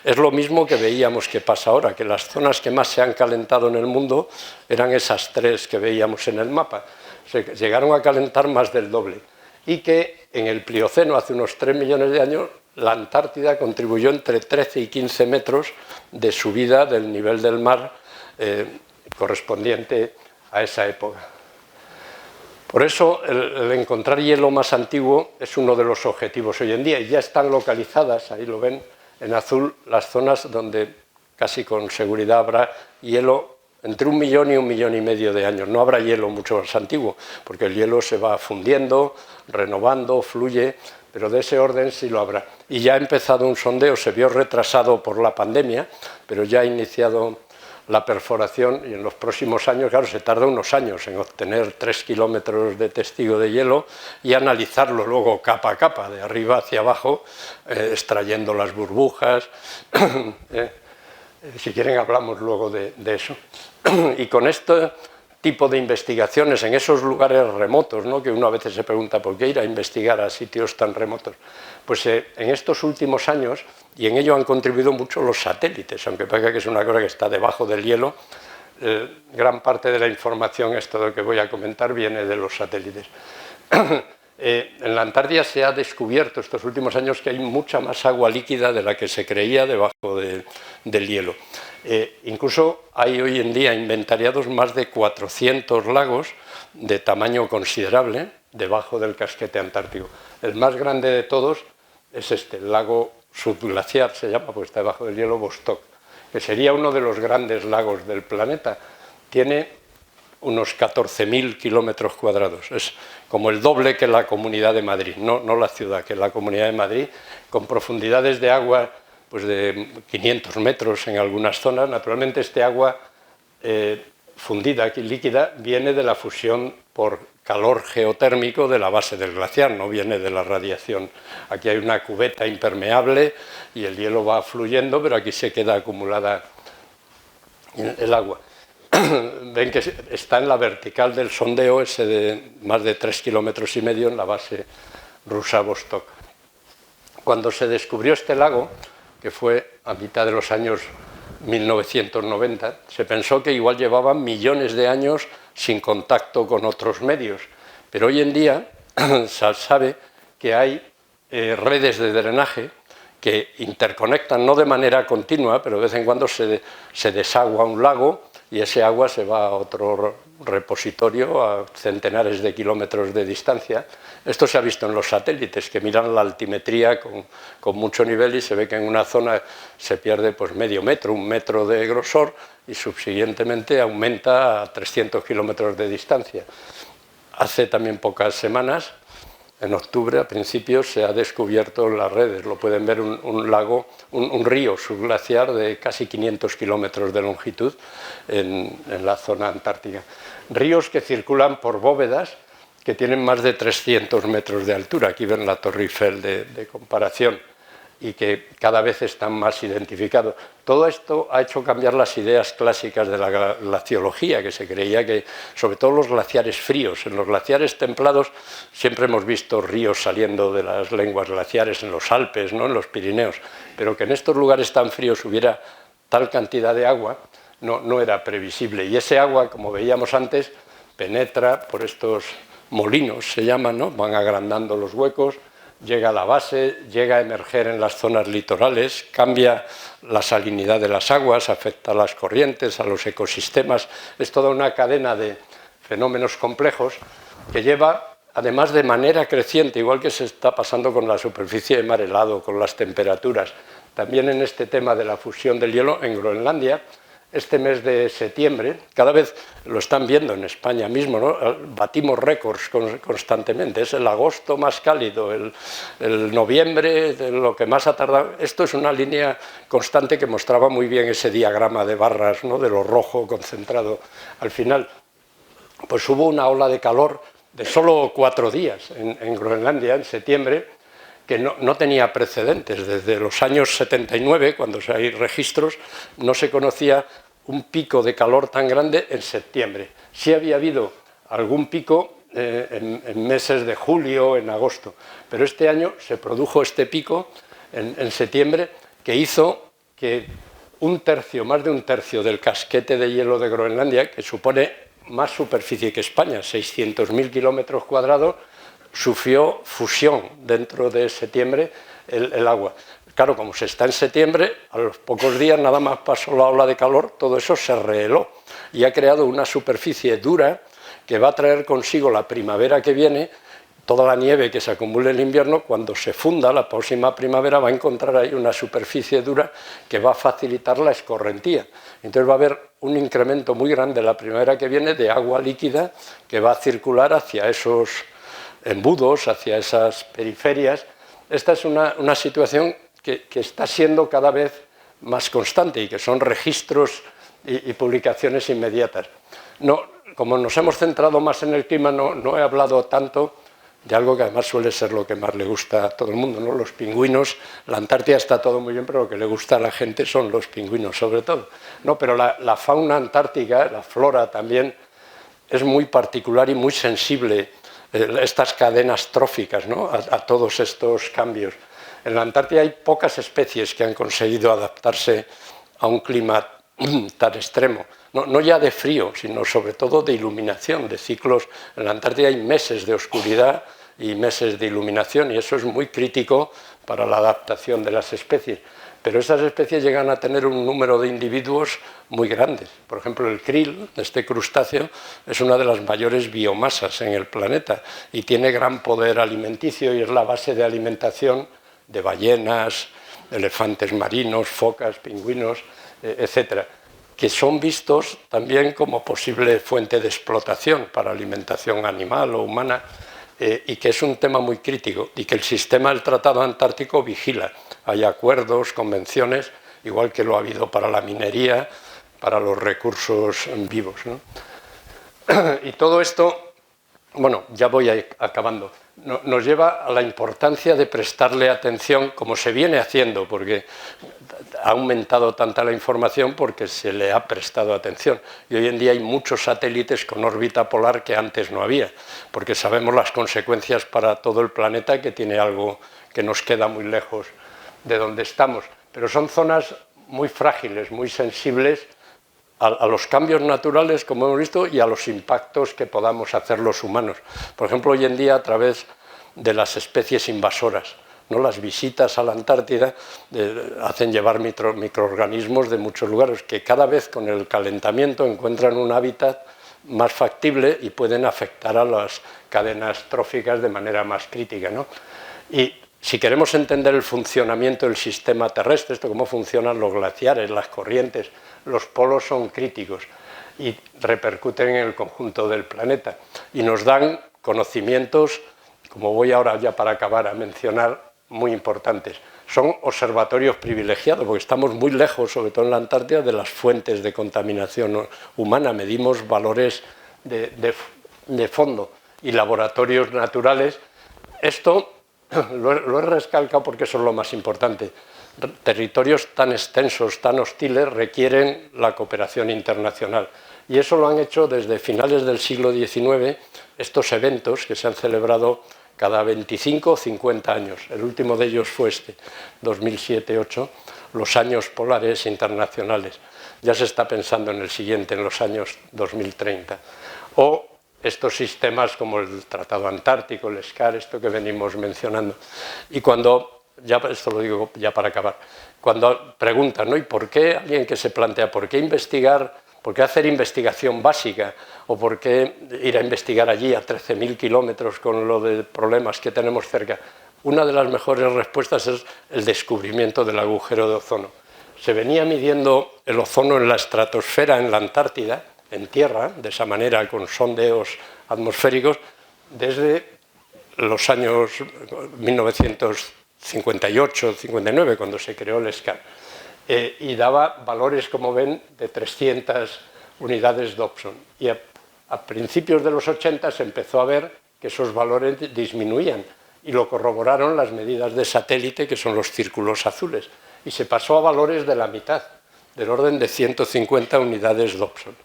Es lo mismo que veíamos que pasa ahora, que las zonas que más se han calentado en el mundo eran esas 3 que veíamos en el mapa. Se llegaron a calentar más del doble. Y que en el Plioceno, hace unos 3 millones de años, la Antártida contribuyó entre 13 y 15 metros de subida del nivel del mar correspondiente a esa época. Por eso el encontrar hielo más antiguo es uno de los objetivos hoy en día, y ya están localizadas, ahí lo ven en azul, las zonas donde casi con seguridad habrá hielo entre 1 millón y 1,5 millones de años. No habrá hielo mucho más antiguo, porque el hielo se va fundiendo, renovando, fluye, pero de ese orden sí lo habrá. Y ya ha empezado un sondeo, se vio retrasado por la pandemia, pero ya ha iniciado la perforación, y en los próximos años, claro, se tarda unos años en obtener 3 kilómetros de testigo de hielo y analizarlo luego capa a capa, de arriba hacia abajo, extrayendo las burbujas. Si quieren hablamos luego de eso. Y con este tipo de investigaciones en esos lugares remotos, ¿no?, que uno a veces se pregunta por qué ir a investigar a sitios tan remotos, pues en estos últimos años, y en ello han contribuido mucho los satélites, aunque parece que es una cosa que está debajo del hielo, gran parte de la información, esto de lo que voy a comentar, viene de los satélites. En la Antártida se ha descubierto estos últimos años que hay mucha más agua líquida de la que se creía debajo del hielo. Incluso hay hoy en día inventariados más de 400 lagos de tamaño considerable debajo del casquete antártico. El más grande de todos es el lago subglaciar, se llama, porque está debajo del hielo, Vostok, que sería uno de los grandes lagos del planeta. Tiene unos 14.000 kilómetros cuadrados, es como el doble que la Comunidad de Madrid, no la ciudad, que la Comunidad de Madrid, con profundidades de agua pues de 500 metros en algunas zonas. Naturalmente este agua fundida, aquí líquida, viene de la fusión por calor geotérmico de la base del glaciar, no viene de la radiación. Aquí hay una cubeta impermeable y el hielo va fluyendo, pero aquí se queda acumulada el agua. Ven que está en la vertical del sondeo, ese de más de 3,5 kilómetros en la base rusa Vostok. Cuando se descubrió este lago, que fue a mitad de los años 1990, se pensó que igual llevaban millones de años sin contacto con otros medios, pero hoy en día se sabe que hay redes de drenaje que interconectan, no de manera continua, pero de vez en cuando se desagua un lago y ese agua se va a otro repositorio a centenares de kilómetros de distancia. Esto se ha visto en los satélites, que miran la altimetría con mucho nivel y se ve que en una zona se pierde pues medio metro, 1 metro de grosor y subsiguientemente aumenta a 300 kilómetros de distancia. Hace también pocas semanas, en octubre, a principios, se ha descubierto en las redes, lo pueden ver, un lago, un río subglaciar de casi 500 kilómetros de longitud en la zona antártica. Ríos que circulan por bóvedas que tienen más de 300 metros de altura. Aquí ven la Torre Eiffel de comparación y que cada vez están más identificados. Todo esto ha hecho cambiar las ideas clásicas de la glaciología, que se creía que, sobre todo los glaciares fríos, en los glaciares templados siempre hemos visto ríos saliendo de las lenguas glaciares en los Alpes, ¿no?, en los Pirineos, pero que en estos lugares tan fríos hubiera tal cantidad de agua no era previsible. Y ese agua, como veíamos antes, penetra por estos molinos, se llaman, ¿no?, van agrandando los huecos, llega a la base, llega a emerger en las zonas litorales, cambia la salinidad de las aguas, afecta a las corrientes, a los ecosistemas. Es toda una cadena de fenómenos complejos que lleva, además, de manera creciente, igual que se está pasando con la superficie de mar helado, con las temperaturas, también en este tema de la fusión del hielo en Groenlandia. Este mes de septiembre, cada vez lo están viendo en España mismo, ¿no?, batimos récords constantemente, es el agosto más cálido, el noviembre de lo que más ha tardado. Esto es una línea constante que mostraba muy bien ese diagrama de barras, ¿no?, de lo rojo concentrado. Al final, pues hubo una ola de calor de solo 4 días en Groenlandia, en septiembre, que no tenía precedentes. Desde los años 79, cuando hay registros, no se conocía un pico de calor tan grande en septiembre. Sí había habido algún pico en meses de julio, en agosto, pero este año se produjo este pico en septiembre que hizo que más de un tercio del casquete de hielo de Groenlandia, que supone más superficie que España, 600.000 kilómetros cuadrados, sufrió fusión dentro de septiembre el agua. Claro, como se está en septiembre, a los pocos días nada más pasó la ola de calor, todo eso se reheló y ha creado una superficie dura que va a traer consigo la primavera que viene. Toda la nieve que se acumule en el invierno, cuando se funda la próxima primavera, va a encontrar ahí una superficie dura que va a facilitar la escorrentía. Entonces va a haber un incremento muy grande la primavera que viene de agua líquida que va a circular hacia esos embudos, hacia esas periferias. Esta es una situación que está siendo cada vez más constante y que son registros y publicaciones inmediatas. Como nos hemos centrado más en el clima, no he hablado tanto de algo que además suele ser lo que más le gusta a todo el mundo, ¿no?, los pingüinos. La Antártida está todo muy bien, pero lo que le gusta a la gente son los pingüinos, sobre todo. Pero la fauna antártica, la flora también, es muy particular y muy sensible, estas cadenas tróficas, ¿no?, a todos estos cambios. En la Antártida hay pocas especies que han conseguido adaptarse a un clima tan extremo, no ya de frío, sino sobre todo de iluminación, de ciclos. En la Antártida hay meses de oscuridad y meses de iluminación, y eso es muy crítico para la adaptación de las especies. Pero esas especies llegan a tener un número de individuos muy grandes. Por ejemplo, el krill, este crustáceo, es una de las mayores biomasas en el planeta y tiene gran poder alimenticio y es la base de alimentación de ballenas, elefantes marinos, focas, pingüinos, etcétera, que son vistos también como posible fuente de explotación para alimentación animal o humana, y que es un tema muy crítico y que el sistema del Tratado Antártico vigila. Hay acuerdos, convenciones, igual que lo ha habido para la minería, para los recursos vivos, ¿no? Y todo esto, bueno, ya voy acabando, nos lleva a la importancia de prestarle atención, como se viene haciendo, porque ha aumentado tanta la información porque se le ha prestado atención. Y hoy en día hay muchos satélites con órbita polar que antes no había, porque sabemos las consecuencias para todo el planeta, que tiene algo que nos queda muy lejos de donde estamos. Pero son zonas muy frágiles, muy sensibles a los cambios naturales, como hemos visto, y a los impactos que podamos hacer los humanos. Por ejemplo, hoy en día, a través de las especies invasoras, ¿no? Las visitas a la Antártida hacen llevar microorganismos de muchos lugares que cada vez con el calentamiento encuentran un hábitat más factible y pueden afectar a las cadenas tróficas de manera más crítica, ¿no? Y si queremos entender el funcionamiento del sistema terrestre, esto cómo funcionan los glaciares, las corrientes, los polos son críticos y repercuten en el conjunto del planeta y nos dan conocimientos, como voy ahora ya para acabar a mencionar, muy importantes. Son observatorios privilegiados porque estamos muy lejos, sobre todo en la Antártida, de las fuentes de contaminación humana. Medimos valores de fondo y laboratorios naturales. Esto lo he recalcado porque eso es lo más importante. Territorios tan extensos, tan hostiles, requieren la cooperación internacional. Y eso lo han hecho desde finales del siglo XIX, estos eventos que se han celebrado cada 25 o 50 años. El último de ellos fue este, 2007-2008, los años polares internacionales. Ya se está pensando en el siguiente, en los años 2030. O estos sistemas como el Tratado Antártico, el SCAR, esto que venimos mencionando. Y cuando, ya esto lo digo ya para acabar, cuando preguntan, ¿no? ¿Y por qué alguien que se plantea, por qué investigar, por qué hacer investigación básica o por qué ir a investigar allí a 13.000 kilómetros con lo de problemas que tenemos cerca? Una de las mejores respuestas es el descubrimiento del agujero de ozono. Se venía midiendo el ozono en la estratosfera, en la Antártida, en tierra, de esa manera, con sondeos atmosféricos, desde los años 1958-59, cuando se creó el SCAR. Y daba valores, como ven, de 300 unidades Dobson. Y a principios de los 80 se empezó a ver que esos valores disminuían y lo corroboraron las medidas de satélite, que son los círculos azules, y se pasó a valores de la mitad, del orden de 150 unidades Dobson.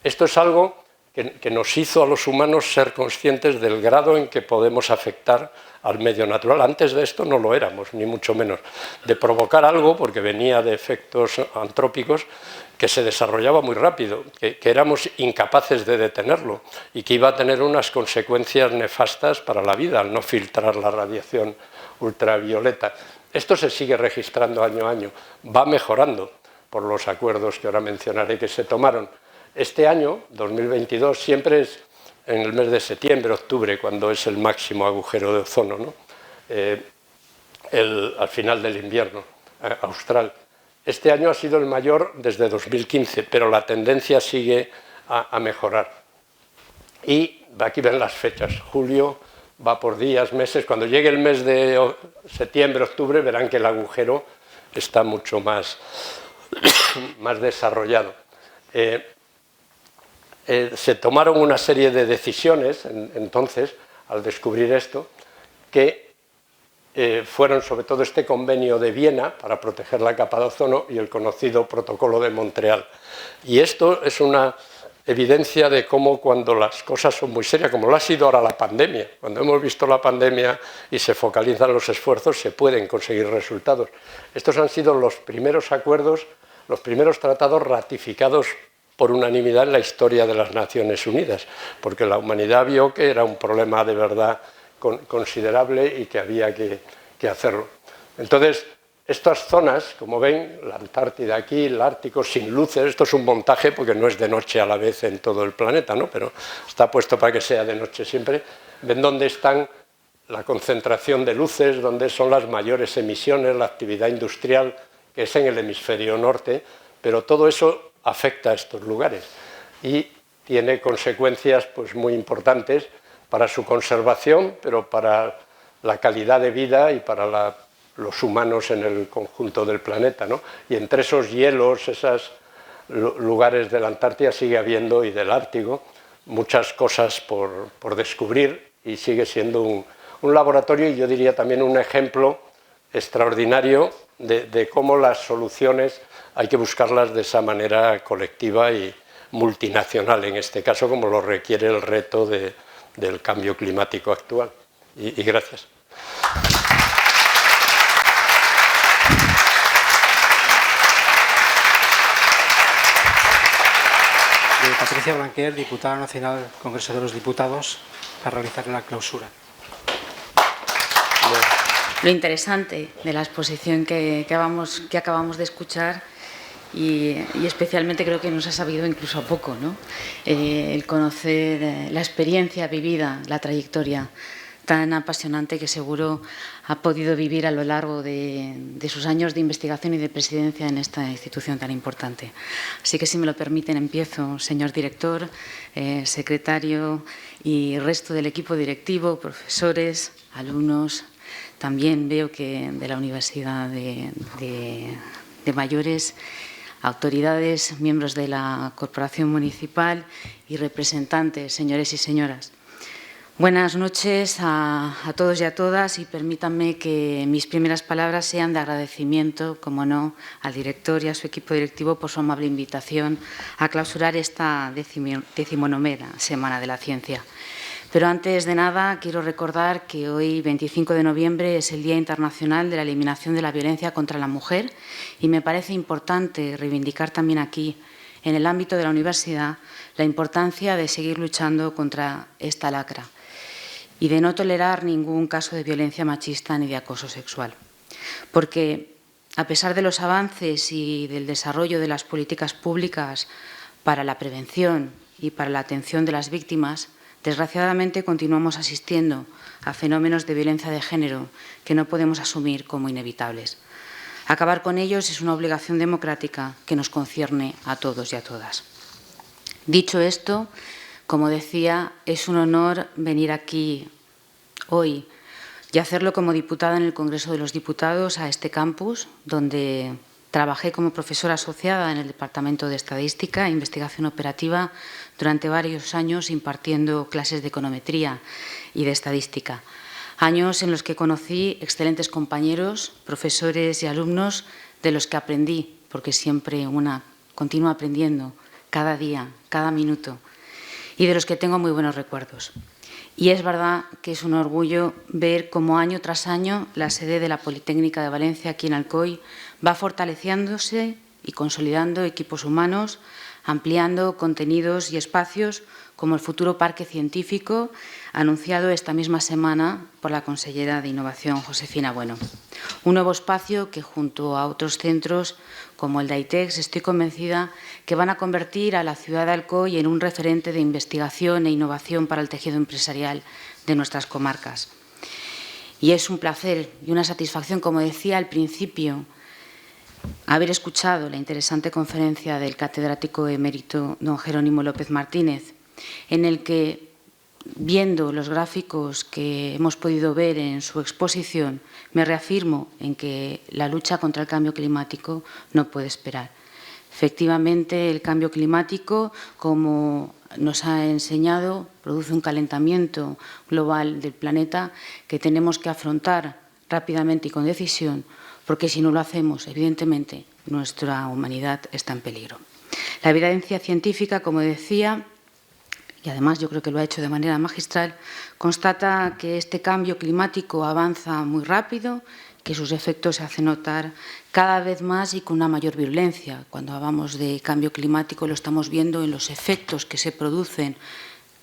Esto es algo que nos hizo a los humanos ser conscientes del grado en que podemos afectar al medio natural. Antes de esto no lo éramos, ni mucho menos. De provocar algo, porque venía de efectos antrópicos, que se desarrollaba muy rápido, que éramos incapaces de detenerlo y que iba a tener unas consecuencias nefastas para la vida al no filtrar la radiación ultravioleta. Esto se sigue registrando año a año, va mejorando por los acuerdos que ahora mencionaré que se tomaron. Este año, 2022, siempre es en el mes de septiembre, octubre, cuando es el máximo agujero de ozono, ¿no? Al final del invierno austral. Este año ha sido el mayor desde 2015, pero la tendencia sigue a mejorar. Y aquí ven las fechas. Julio va por días, meses. Cuando llegue el mes de septiembre, octubre, verán que el agujero está mucho más desarrollado. Se tomaron una serie de decisiones entonces, al descubrir esto, que fueron sobre todo este convenio de Viena para proteger la capa de ozono y el conocido protocolo de Montreal. Y esto es una evidencia de cómo cuando las cosas son muy serias, como lo ha sido ahora la pandemia, cuando hemos visto la pandemia y se focalizan los esfuerzos, se pueden conseguir resultados. Estos han sido los primeros acuerdos, los primeros tratados ratificados por unanimidad en la historia de las Naciones Unidas, porque la humanidad vio que era un problema de verdad considerable y que había que hacerlo. Entonces, estas zonas, como ven, la Antártida aquí, el Ártico, sin luces, esto es un montaje porque no es de noche a la vez en todo el planeta, ¿no? Pero está puesto para que sea de noche siempre. Ven dónde están la concentración de luces, dónde son las mayores emisiones, la actividad industrial, que es en el hemisferio norte, pero todo eso afecta a estos lugares y tiene consecuencias pues, muy importantes para su conservación, pero para la calidad de vida y para los humanos en el conjunto del planeta, ¿no? Y entre esos hielos, esos lugares de la Antártida sigue habiendo, y del Ártico, muchas cosas por descubrir, y sigue siendo un laboratorio, y yo diría también un ejemplo extraordinario de cómo las soluciones hay que buscarlas de esa manera colectiva y multinacional, en este caso, como lo requiere el reto del cambio climático actual. Y gracias. Patricia Blanquer, diputada nacional del Congreso de los Diputados, para realizar la clausura. Lo interesante de la exposición que acabamos de escuchar, y especialmente creo que nos ha sabido incluso a poco, ¿no? El conocer la experiencia vivida, la trayectoria tan apasionante que seguro ha podido vivir a lo largo de sus años de investigación y de presidencia en esta institución tan importante. Así que, si me lo permiten, empiezo, señor director, secretario y resto del equipo directivo, profesores, alumnos. También veo que de la Universidad de Mayores, autoridades, miembros de la Corporación Municipal y representantes, señores y señoras. Buenas noches a todos y a todas, y permítanme que mis primeras palabras sean de agradecimiento, como no, al director y a su equipo directivo por su amable invitación a clausurar esta 19ª Semana de la Ciencia. Pero antes de nada, quiero recordar que hoy, 25 de noviembre, es el Día Internacional de la Eliminación de la Violencia contra la Mujer, y me parece importante reivindicar también aquí, en el ámbito de la universidad, la importancia de seguir luchando contra esta lacra y de no tolerar ningún caso de violencia machista ni de acoso sexual. Porque, a pesar de los avances y del desarrollo de las políticas públicas para la prevención y para la atención de las víctimas, desgraciadamente continuamos asistiendo a fenómenos de violencia de género que no podemos asumir como inevitables. Acabar con ellos es una obligación democrática que nos concierne a todos y a todas. Dicho esto, como decía, es un honor venir aquí hoy y hacerlo como diputada en el Congreso de los Diputados a este campus, donde trabajé como profesora asociada en el Departamento de Estadística e Investigación Operativa durante varios años impartiendo clases de econometría y de estadística. Años en los que conocí excelentes compañeros, profesores y alumnos de los que aprendí, porque siempre una continúa aprendiendo cada día, cada minuto, y de los que tengo muy buenos recuerdos. Y es verdad que es un orgullo ver cómo año tras año la sede de la Politécnica de Valencia, aquí en Alcoy, va fortaleciéndose y consolidando equipos humanos, ampliando contenidos y espacios como el futuro parque científico anunciado esta misma semana por la consellera de Innovación, Josefina Bueno. Un nuevo espacio que, junto a otros centros como el de AITEX, estoy convencida que van a convertir a la ciudad de Alcoy en un referente de investigación e innovación para el tejido empresarial de nuestras comarcas. Y es un placer y una satisfacción, como decía al principio, haber escuchado la interesante conferencia del catedrático emérito don Jerónimo López Martínez, en el que, viendo los gráficos que hemos podido ver en su exposición, me reafirmo en que la lucha contra el cambio climático no puede esperar. Efectivamente, el cambio climático, como nos ha enseñado, produce un calentamiento global del planeta que tenemos que afrontar rápidamente y con decisión, porque si no lo hacemos, evidentemente, nuestra humanidad está en peligro. La evidencia científica, como decía, y además yo creo que lo ha hecho de manera magistral, constata que este cambio climático avanza muy rápido, que sus efectos se hacen notar cada vez más y con una mayor virulencia. Cuando hablamos de cambio climático lo estamos viendo en los efectos que se producen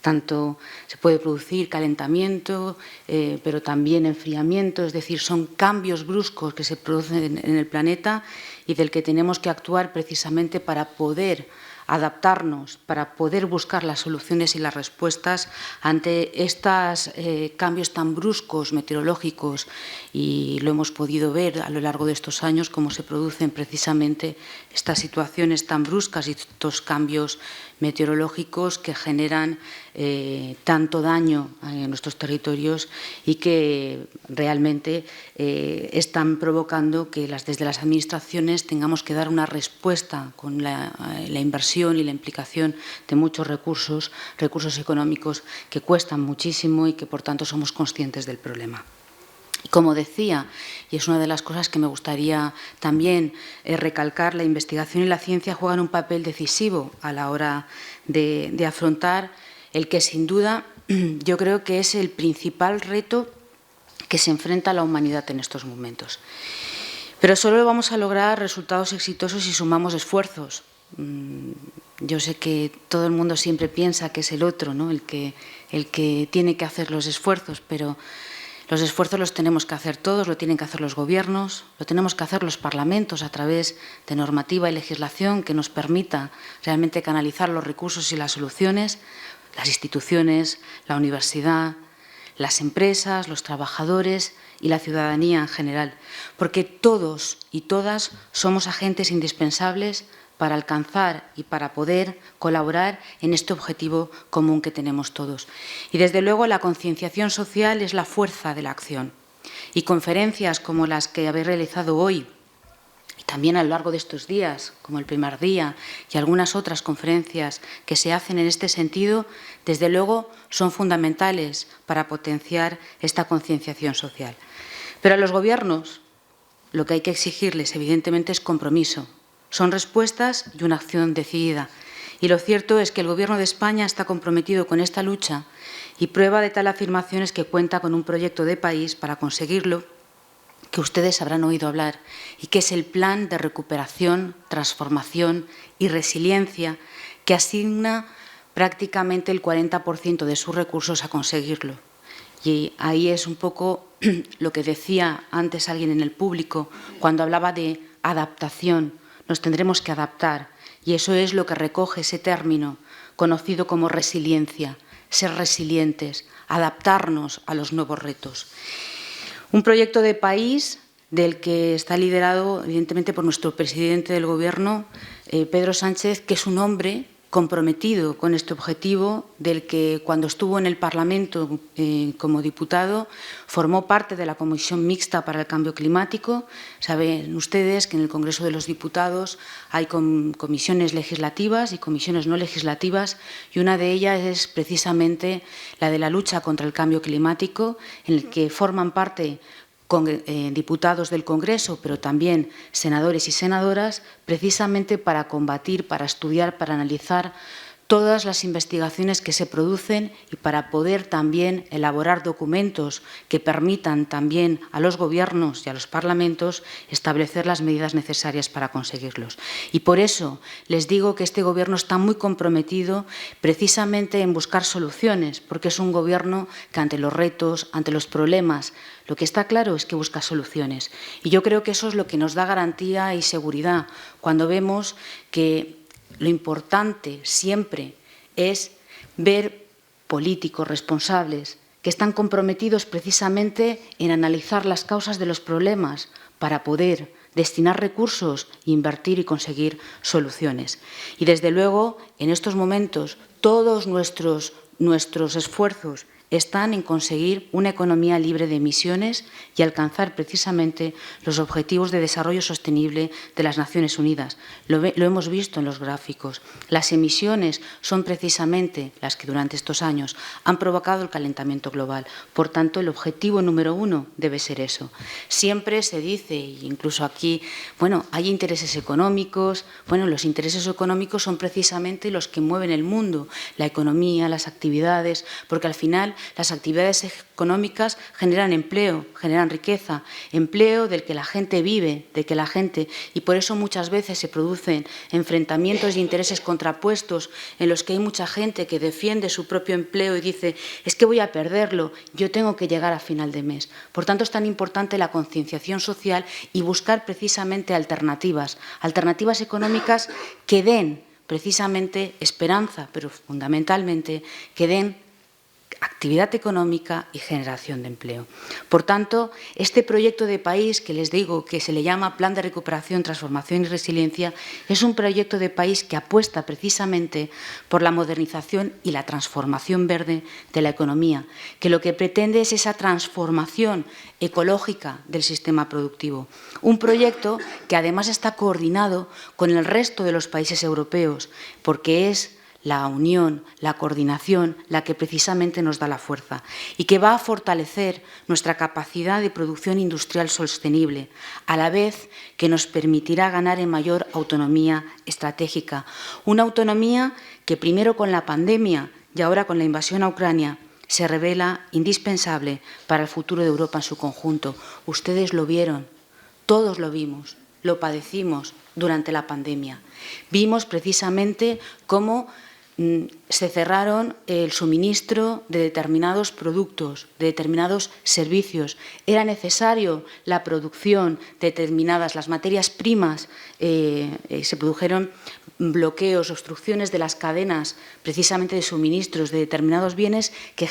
Tanto se puede producir calentamiento, pero también enfriamiento, es decir, son cambios bruscos que se producen en el planeta y del que tenemos que actuar precisamente para poder adaptarnos, para poder buscar las soluciones y las respuestas ante estos cambios tan bruscos meteorológicos, y lo hemos podido ver a lo largo de estos años cómo se producen precisamente estas situaciones tan bruscas y estos cambios meteorológicos que generan tanto daño en nuestros territorios y que realmente están provocando que desde las administraciones tengamos que dar una respuesta con la inversión y la implicación de muchos recursos económicos que cuestan muchísimo y que por tanto somos conscientes del problema. Y como decía, y es una de las cosas que me gustaría también recalcar, la investigación y la ciencia juegan un papel decisivo a la hora de afrontar el que sin duda yo creo que es el principal reto que se enfrenta a la humanidad en estos momentos. Pero solo vamos a lograr resultados exitosos si sumamos esfuerzos. Yo sé que todo el mundo siempre piensa que es el otro, ¿no? el que tiene que hacer los esfuerzos, pero los esfuerzos los tenemos que hacer todos, lo tienen que hacer los gobiernos, lo tenemos que hacer los parlamentos a través de normativa y legislación que nos permita realmente canalizar los recursos y las soluciones, las instituciones, la universidad, las empresas, los trabajadores y la ciudadanía en general, porque todos y todas somos agentes indispensables para alcanzar y para poder colaborar en este objetivo común que tenemos todos. Y desde luego la concienciación social es la fuerza de la acción. Y conferencias como las que habéis realizado hoy, y también a lo largo de estos días, como el primer día, y algunas otras conferencias que se hacen en este sentido, desde luego son fundamentales para potenciar esta concienciación social. Pero a los gobiernos lo que hay que exigirles, evidentemente, es compromiso. Son respuestas y una acción decidida. Y lo cierto es que el Gobierno de España está comprometido con esta lucha y prueba de tal afirmación es que cuenta con un proyecto de país para conseguirlo, que ustedes habrán oído hablar, y que es el Plan de Recuperación, Transformación y Resiliencia, que asigna prácticamente el 40% de sus recursos a conseguirlo. Y ahí es un poco lo que decía antes alguien en el público, cuando hablaba de adaptación. Nos tendremos que adaptar, y eso es lo que recoge ese término conocido como resiliencia, ser resilientes, adaptarnos a los nuevos retos. Un proyecto de país del que está liderado, evidentemente, por nuestro presidente del Gobierno, Pedro Sánchez, que es un hombre comprometido con este objetivo, del que cuando estuvo en el Parlamento como diputado formó parte de la Comisión Mixta para el Cambio Climático. Saben ustedes que en el Congreso de los Diputados hay comisiones legislativas y comisiones no legislativas, y una de ellas es precisamente la de la lucha contra el cambio climático, en el que forman parte diputados del Congreso, pero también senadores y senadoras, precisamente para combatir, para estudiar, para analizar todas las investigaciones que se producen y para poder también elaborar documentos que permitan también a los gobiernos y a los parlamentos establecer las medidas necesarias para conseguirlos. Y por eso les digo que este Gobierno está muy comprometido precisamente en buscar soluciones, porque es un Gobierno que ante los retos, ante los problemas, lo que está claro es que busca soluciones. Y yo creo que eso es lo que nos da garantía y seguridad cuando vemos que lo importante siempre es ver políticos responsables que están comprometidos precisamente en analizar las causas de los problemas para poder destinar recursos, invertir y conseguir soluciones. Y desde luego, en estos momentos, todos nuestros esfuerzos están en conseguir una economía libre de emisiones y alcanzar precisamente los objetivos de desarrollo sostenible de las Naciones Unidas. Lo hemos visto en los gráficos. Las emisiones son precisamente las que durante estos años han provocado el calentamiento global. Por tanto, el objetivo número 1 debe ser eso. Siempre se dice, incluso aquí, bueno, hay intereses económicos. Bueno, los intereses económicos son precisamente los que mueven el mundo, la economía, las actividades, porque al final las actividades económicas generan empleo, generan riqueza, empleo del que la gente vive, y por eso muchas veces se producen enfrentamientos y intereses contrapuestos en los que hay mucha gente que defiende su propio empleo y dice, es que voy a perderlo, yo tengo que llegar a final de mes. Por tanto, es tan importante la concienciación social y buscar precisamente alternativas económicas que den precisamente esperanza, pero fundamentalmente que den actividad económica y generación de empleo. Por tanto, este proyecto de país, que les digo que se le llama Plan de Recuperación, Transformación y Resiliencia, es un proyecto de país que apuesta precisamente por la modernización y la transformación verde de la economía, que lo que pretende es esa transformación ecológica del sistema productivo. Un proyecto que además está coordinado con el resto de los países europeos, porque es la unión, la coordinación, la que precisamente nos da la fuerza y que va a fortalecer nuestra capacidad de producción industrial sostenible, a la vez que nos permitirá ganar en mayor autonomía estratégica. Una autonomía que primero con la pandemia y ahora con la invasión a Ucrania se revela indispensable para el futuro de Europa en su conjunto. Ustedes lo vieron, todos lo vimos, lo padecimos durante la pandemia. Vimos precisamente cómo se cerraron el suministro de determinados productos, de determinados servicios. Era necesario la producción de determinadas, las materias primas, se produjeron bloqueos, obstrucciones de las cadenas precisamente de suministros de determinados bienes que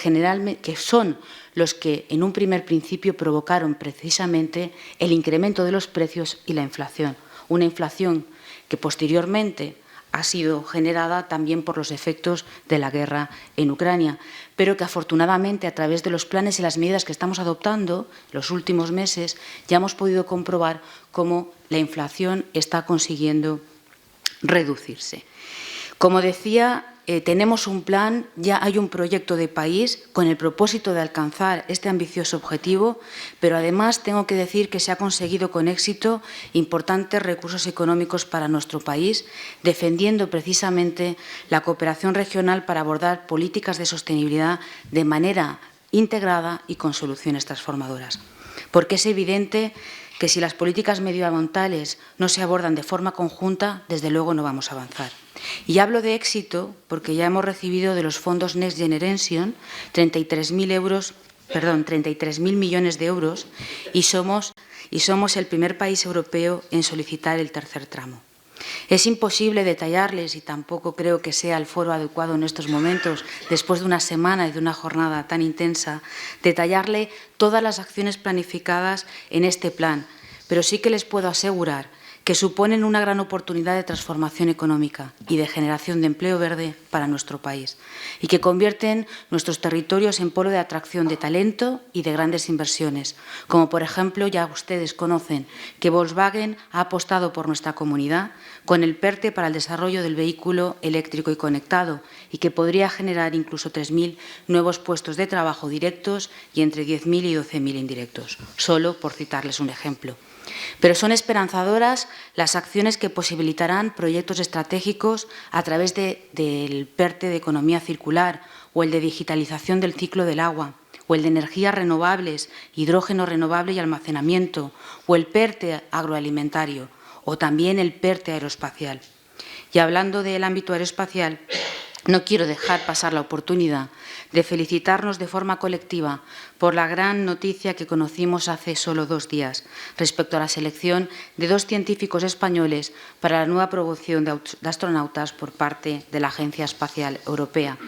son los que en un primer principio provocaron precisamente el incremento de los precios y la inflación. Una inflación que posteriormente ha sido generada también por los efectos de la guerra en Ucrania, pero que afortunadamente a través de los planes y las medidas que estamos adoptando los últimos meses ya hemos podido comprobar cómo la inflación está consiguiendo reducirse. Como decía, tenemos un plan, ya hay un proyecto de país con el propósito de alcanzar este ambicioso objetivo, pero además tengo que decir que se ha conseguido con éxito importantes recursos económicos para nuestro país, defendiendo precisamente la cooperación regional para abordar políticas de sostenibilidad de manera integrada y con soluciones transformadoras. Porque es evidente que si las políticas medioambientales no se abordan de forma conjunta, desde luego no vamos a avanzar. Y hablo de éxito porque ya hemos recibido de los fondos Next Generation 33.000 millones de euros y somos el primer país europeo en solicitar el tercer tramo. Es imposible detallarles, y tampoco creo que sea el foro adecuado en estos momentos, después de una semana y de una jornada tan intensa, detallarle todas las acciones planificadas en este plan, pero sí que les puedo asegurar que suponen una gran oportunidad de transformación económica y de generación de empleo verde para nuestro país y que convierten nuestros territorios en polo de atracción de talento y de grandes inversiones, como por ejemplo ya ustedes conocen que Volkswagen ha apostado por nuestra comunidad con el PERTE para el desarrollo del vehículo eléctrico y conectado y que podría generar incluso 3.000 nuevos puestos de trabajo directos y entre 10.000 y 12.000 indirectos, solo por citarles un ejemplo. Pero son esperanzadoras las acciones que posibilitarán proyectos estratégicos a través del PERTE de economía circular o el de digitalización del ciclo del agua o el de energías renovables, hidrógeno renovable y almacenamiento o el PERTE agroalimentario o también el PERTE aeroespacial. Y hablando del ámbito aeroespacial, no quiero dejar pasar la oportunidad de felicitarnos de forma colectiva por la gran noticia que conocimos hace solo 2 días respecto a la selección de 2 científicos españoles para la nueva promoción de astronautas por parte de la Agencia Espacial Europea.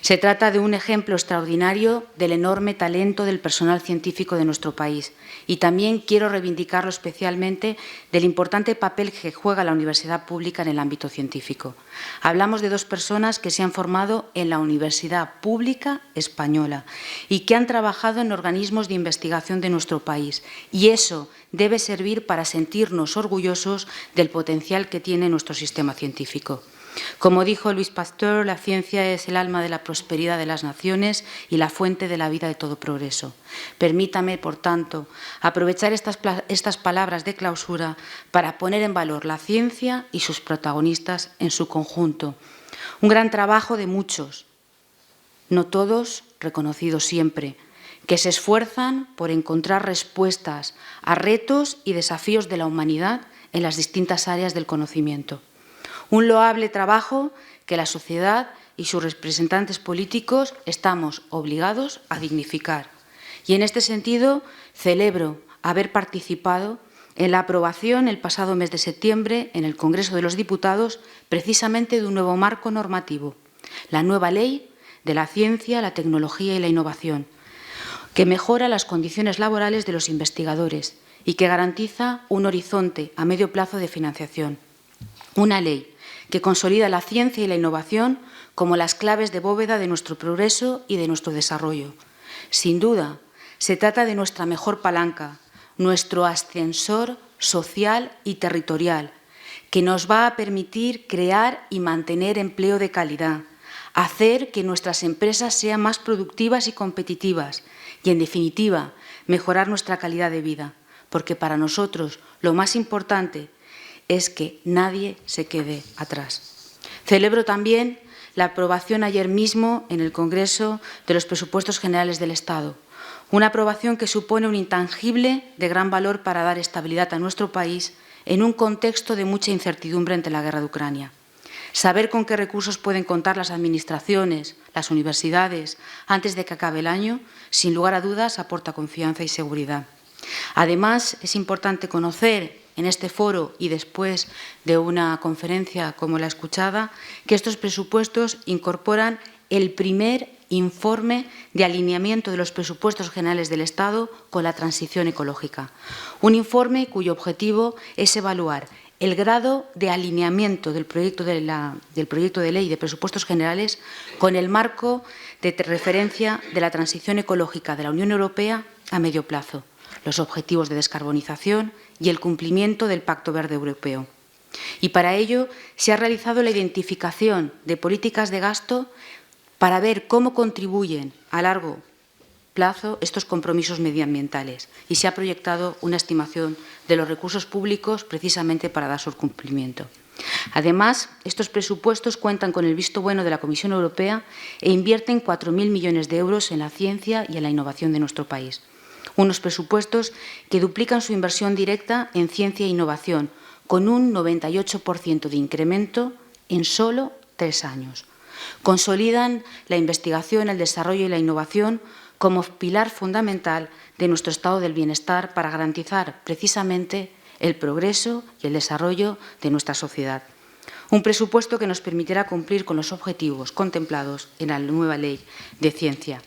Se trata de un ejemplo extraordinario del enorme talento del personal científico de nuestro país y también quiero reivindicarlo especialmente del importante papel que juega la universidad pública en el ámbito científico. Hablamos de 2 personas que se han formado en la Universidad Pública Española y que han trabajado en organismos de investigación de nuestro país y eso debe servir para sentirnos orgullosos del potencial que tiene nuestro sistema científico. Como dijo Louis Pasteur, la ciencia es el alma de la prosperidad de las naciones y la fuente de la vida de todo progreso. Permítame, por tanto, aprovechar estas palabras de clausura para poner en valor la ciencia y sus protagonistas en su conjunto. Un gran trabajo de muchos, no todos reconocidos siempre, que se esfuerzan por encontrar respuestas a retos y desafíos de la humanidad en las distintas áreas del conocimiento. Un loable trabajo que la sociedad y sus representantes políticos estamos obligados a dignificar. Y en este sentido celebro haber participado en la aprobación el pasado mes de septiembre en el Congreso de los Diputados precisamente de un nuevo marco normativo, la nueva Ley de la Ciencia, la Tecnología y la Innovación, que mejora las condiciones laborales de los investigadores y que garantiza un horizonte a medio plazo de financiación. Una ley que consolida la ciencia y la innovación como las claves de bóveda de nuestro progreso y de nuestro desarrollo. Sin duda, se trata de nuestra mejor palanca, nuestro ascensor social y territorial, que nos va a permitir crear y mantener empleo de calidad, hacer que nuestras empresas sean más productivas y competitivas y, en definitiva, mejorar nuestra calidad de vida, porque para nosotros lo más importante es que nadie se quede atrás. Celebro también la aprobación ayer mismo en el Congreso de los Presupuestos Generales del Estado, una aprobación que supone un intangible de gran valor para dar estabilidad a nuestro país en un contexto de mucha incertidumbre ante la guerra de Ucrania. Saber con qué recursos pueden contar las administraciones, las universidades, antes de que acabe el año, sin lugar a dudas, aporta confianza y seguridad. Además, es importante conocer en este foro y después de una conferencia como la escuchada, que estos presupuestos incorporan el primer informe de alineamiento de los presupuestos generales del Estado con la transición ecológica. Un informe cuyo objetivo es evaluar el grado de alineamiento del proyecto de ley de presupuestos generales con el marco de referencia de la transición ecológica de la Unión Europea a medio plazo, los objetivos de descarbonización y el cumplimiento del Pacto Verde Europeo. Y para ello se ha realizado la identificación de políticas de gasto para ver cómo contribuyen a largo plazo estos compromisos medioambientales y se ha proyectado una estimación de los recursos públicos precisamente para dar su cumplimiento. Además, estos presupuestos cuentan con el visto bueno de la Comisión Europea e invierten 4.000 millones de euros en la ciencia y en la innovación de nuestro país. Unos presupuestos que duplican su inversión directa en ciencia e innovación, con un 98% de incremento en solo 3 años. Consolidan la investigación, el desarrollo y la innovación como pilar fundamental de nuestro estado del bienestar para garantizar precisamente el progreso y el desarrollo de nuestra sociedad. Un presupuesto que nos permitirá cumplir con los objetivos contemplados en la nueva Ley de Ciencia.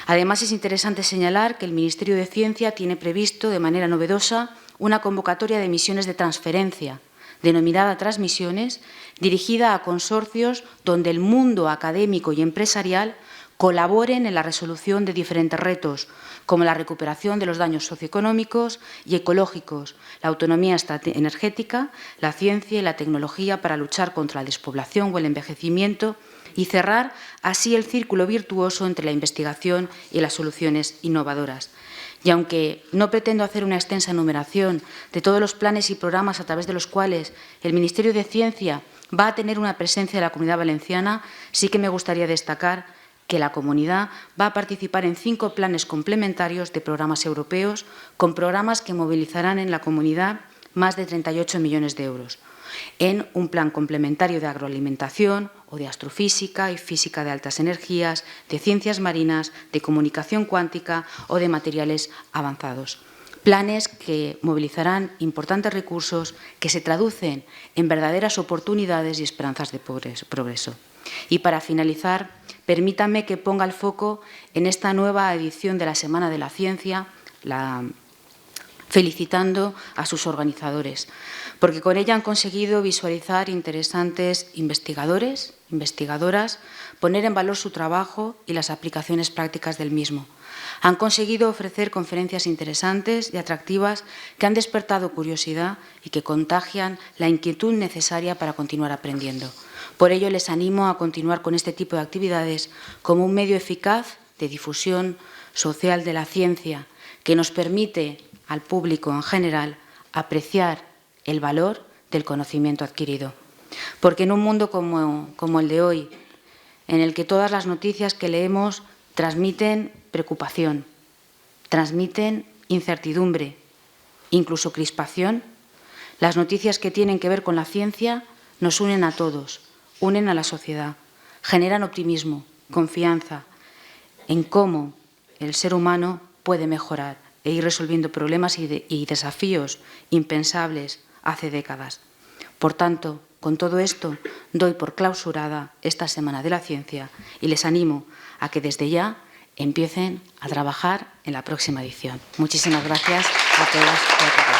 Además, es interesante señalar que el Ministerio de Ciencia tiene previsto de manera novedosa una convocatoria de misiones de transferencia, denominada Transmisiones, dirigida a consorcios donde el mundo académico y empresarial colaboren en la resolución de diferentes retos, como la recuperación de los daños socioeconómicos y ecológicos, la autonomía energética, la ciencia y la tecnología para luchar contra la despoblación o el envejecimiento y cerrar así el círculo virtuoso entre la investigación y las soluciones innovadoras. Y aunque no pretendo hacer una extensa enumeración de todos los planes y programas a través de los cuales el Ministerio de Ciencia va a tener una presencia en la Comunidad Valenciana, sí que me gustaría destacar que la comunidad va a participar en 5 planes complementarios de programas europeos, con programas que movilizarán en la comunidad más de 38 millones de euros, en un plan complementario de agroalimentación o de astrofísica y física de altas energías, de ciencias marinas, de comunicación cuántica o de materiales avanzados. Planes que movilizarán importantes recursos que se traducen en verdaderas oportunidades y esperanzas de progreso. Y para finalizar, permítanme que ponga el foco en esta nueva edición de la Semana de la Ciencia, felicitando a sus organizadores, porque con ella han conseguido visualizar interesantes investigadores, investigadoras, poner en valor su trabajo y las aplicaciones prácticas del mismo. Han conseguido ofrecer conferencias interesantes y atractivas que han despertado curiosidad y que contagian la inquietud necesaria para continuar aprendiendo. Por ello, les animo a continuar con este tipo de actividades como un medio eficaz de difusión social de la ciencia que nos permite al público en general apreciar el valor del conocimiento adquirido. Porque en un mundo como el de hoy, en el que todas las noticias que leemos transmiten preocupación, transmiten incertidumbre, incluso crispación. Las noticias que tienen que ver con la ciencia nos unen a todos, unen a la sociedad, generan optimismo, confianza en cómo el ser humano puede mejorar e ir resolviendo problemas y desafíos impensables hace décadas. Por tanto, con todo esto, doy por clausurada esta Semana de la Ciencia y les animo a que desde ya empiecen a trabajar en la próxima edición. Muchísimas gracias a todas y a todos.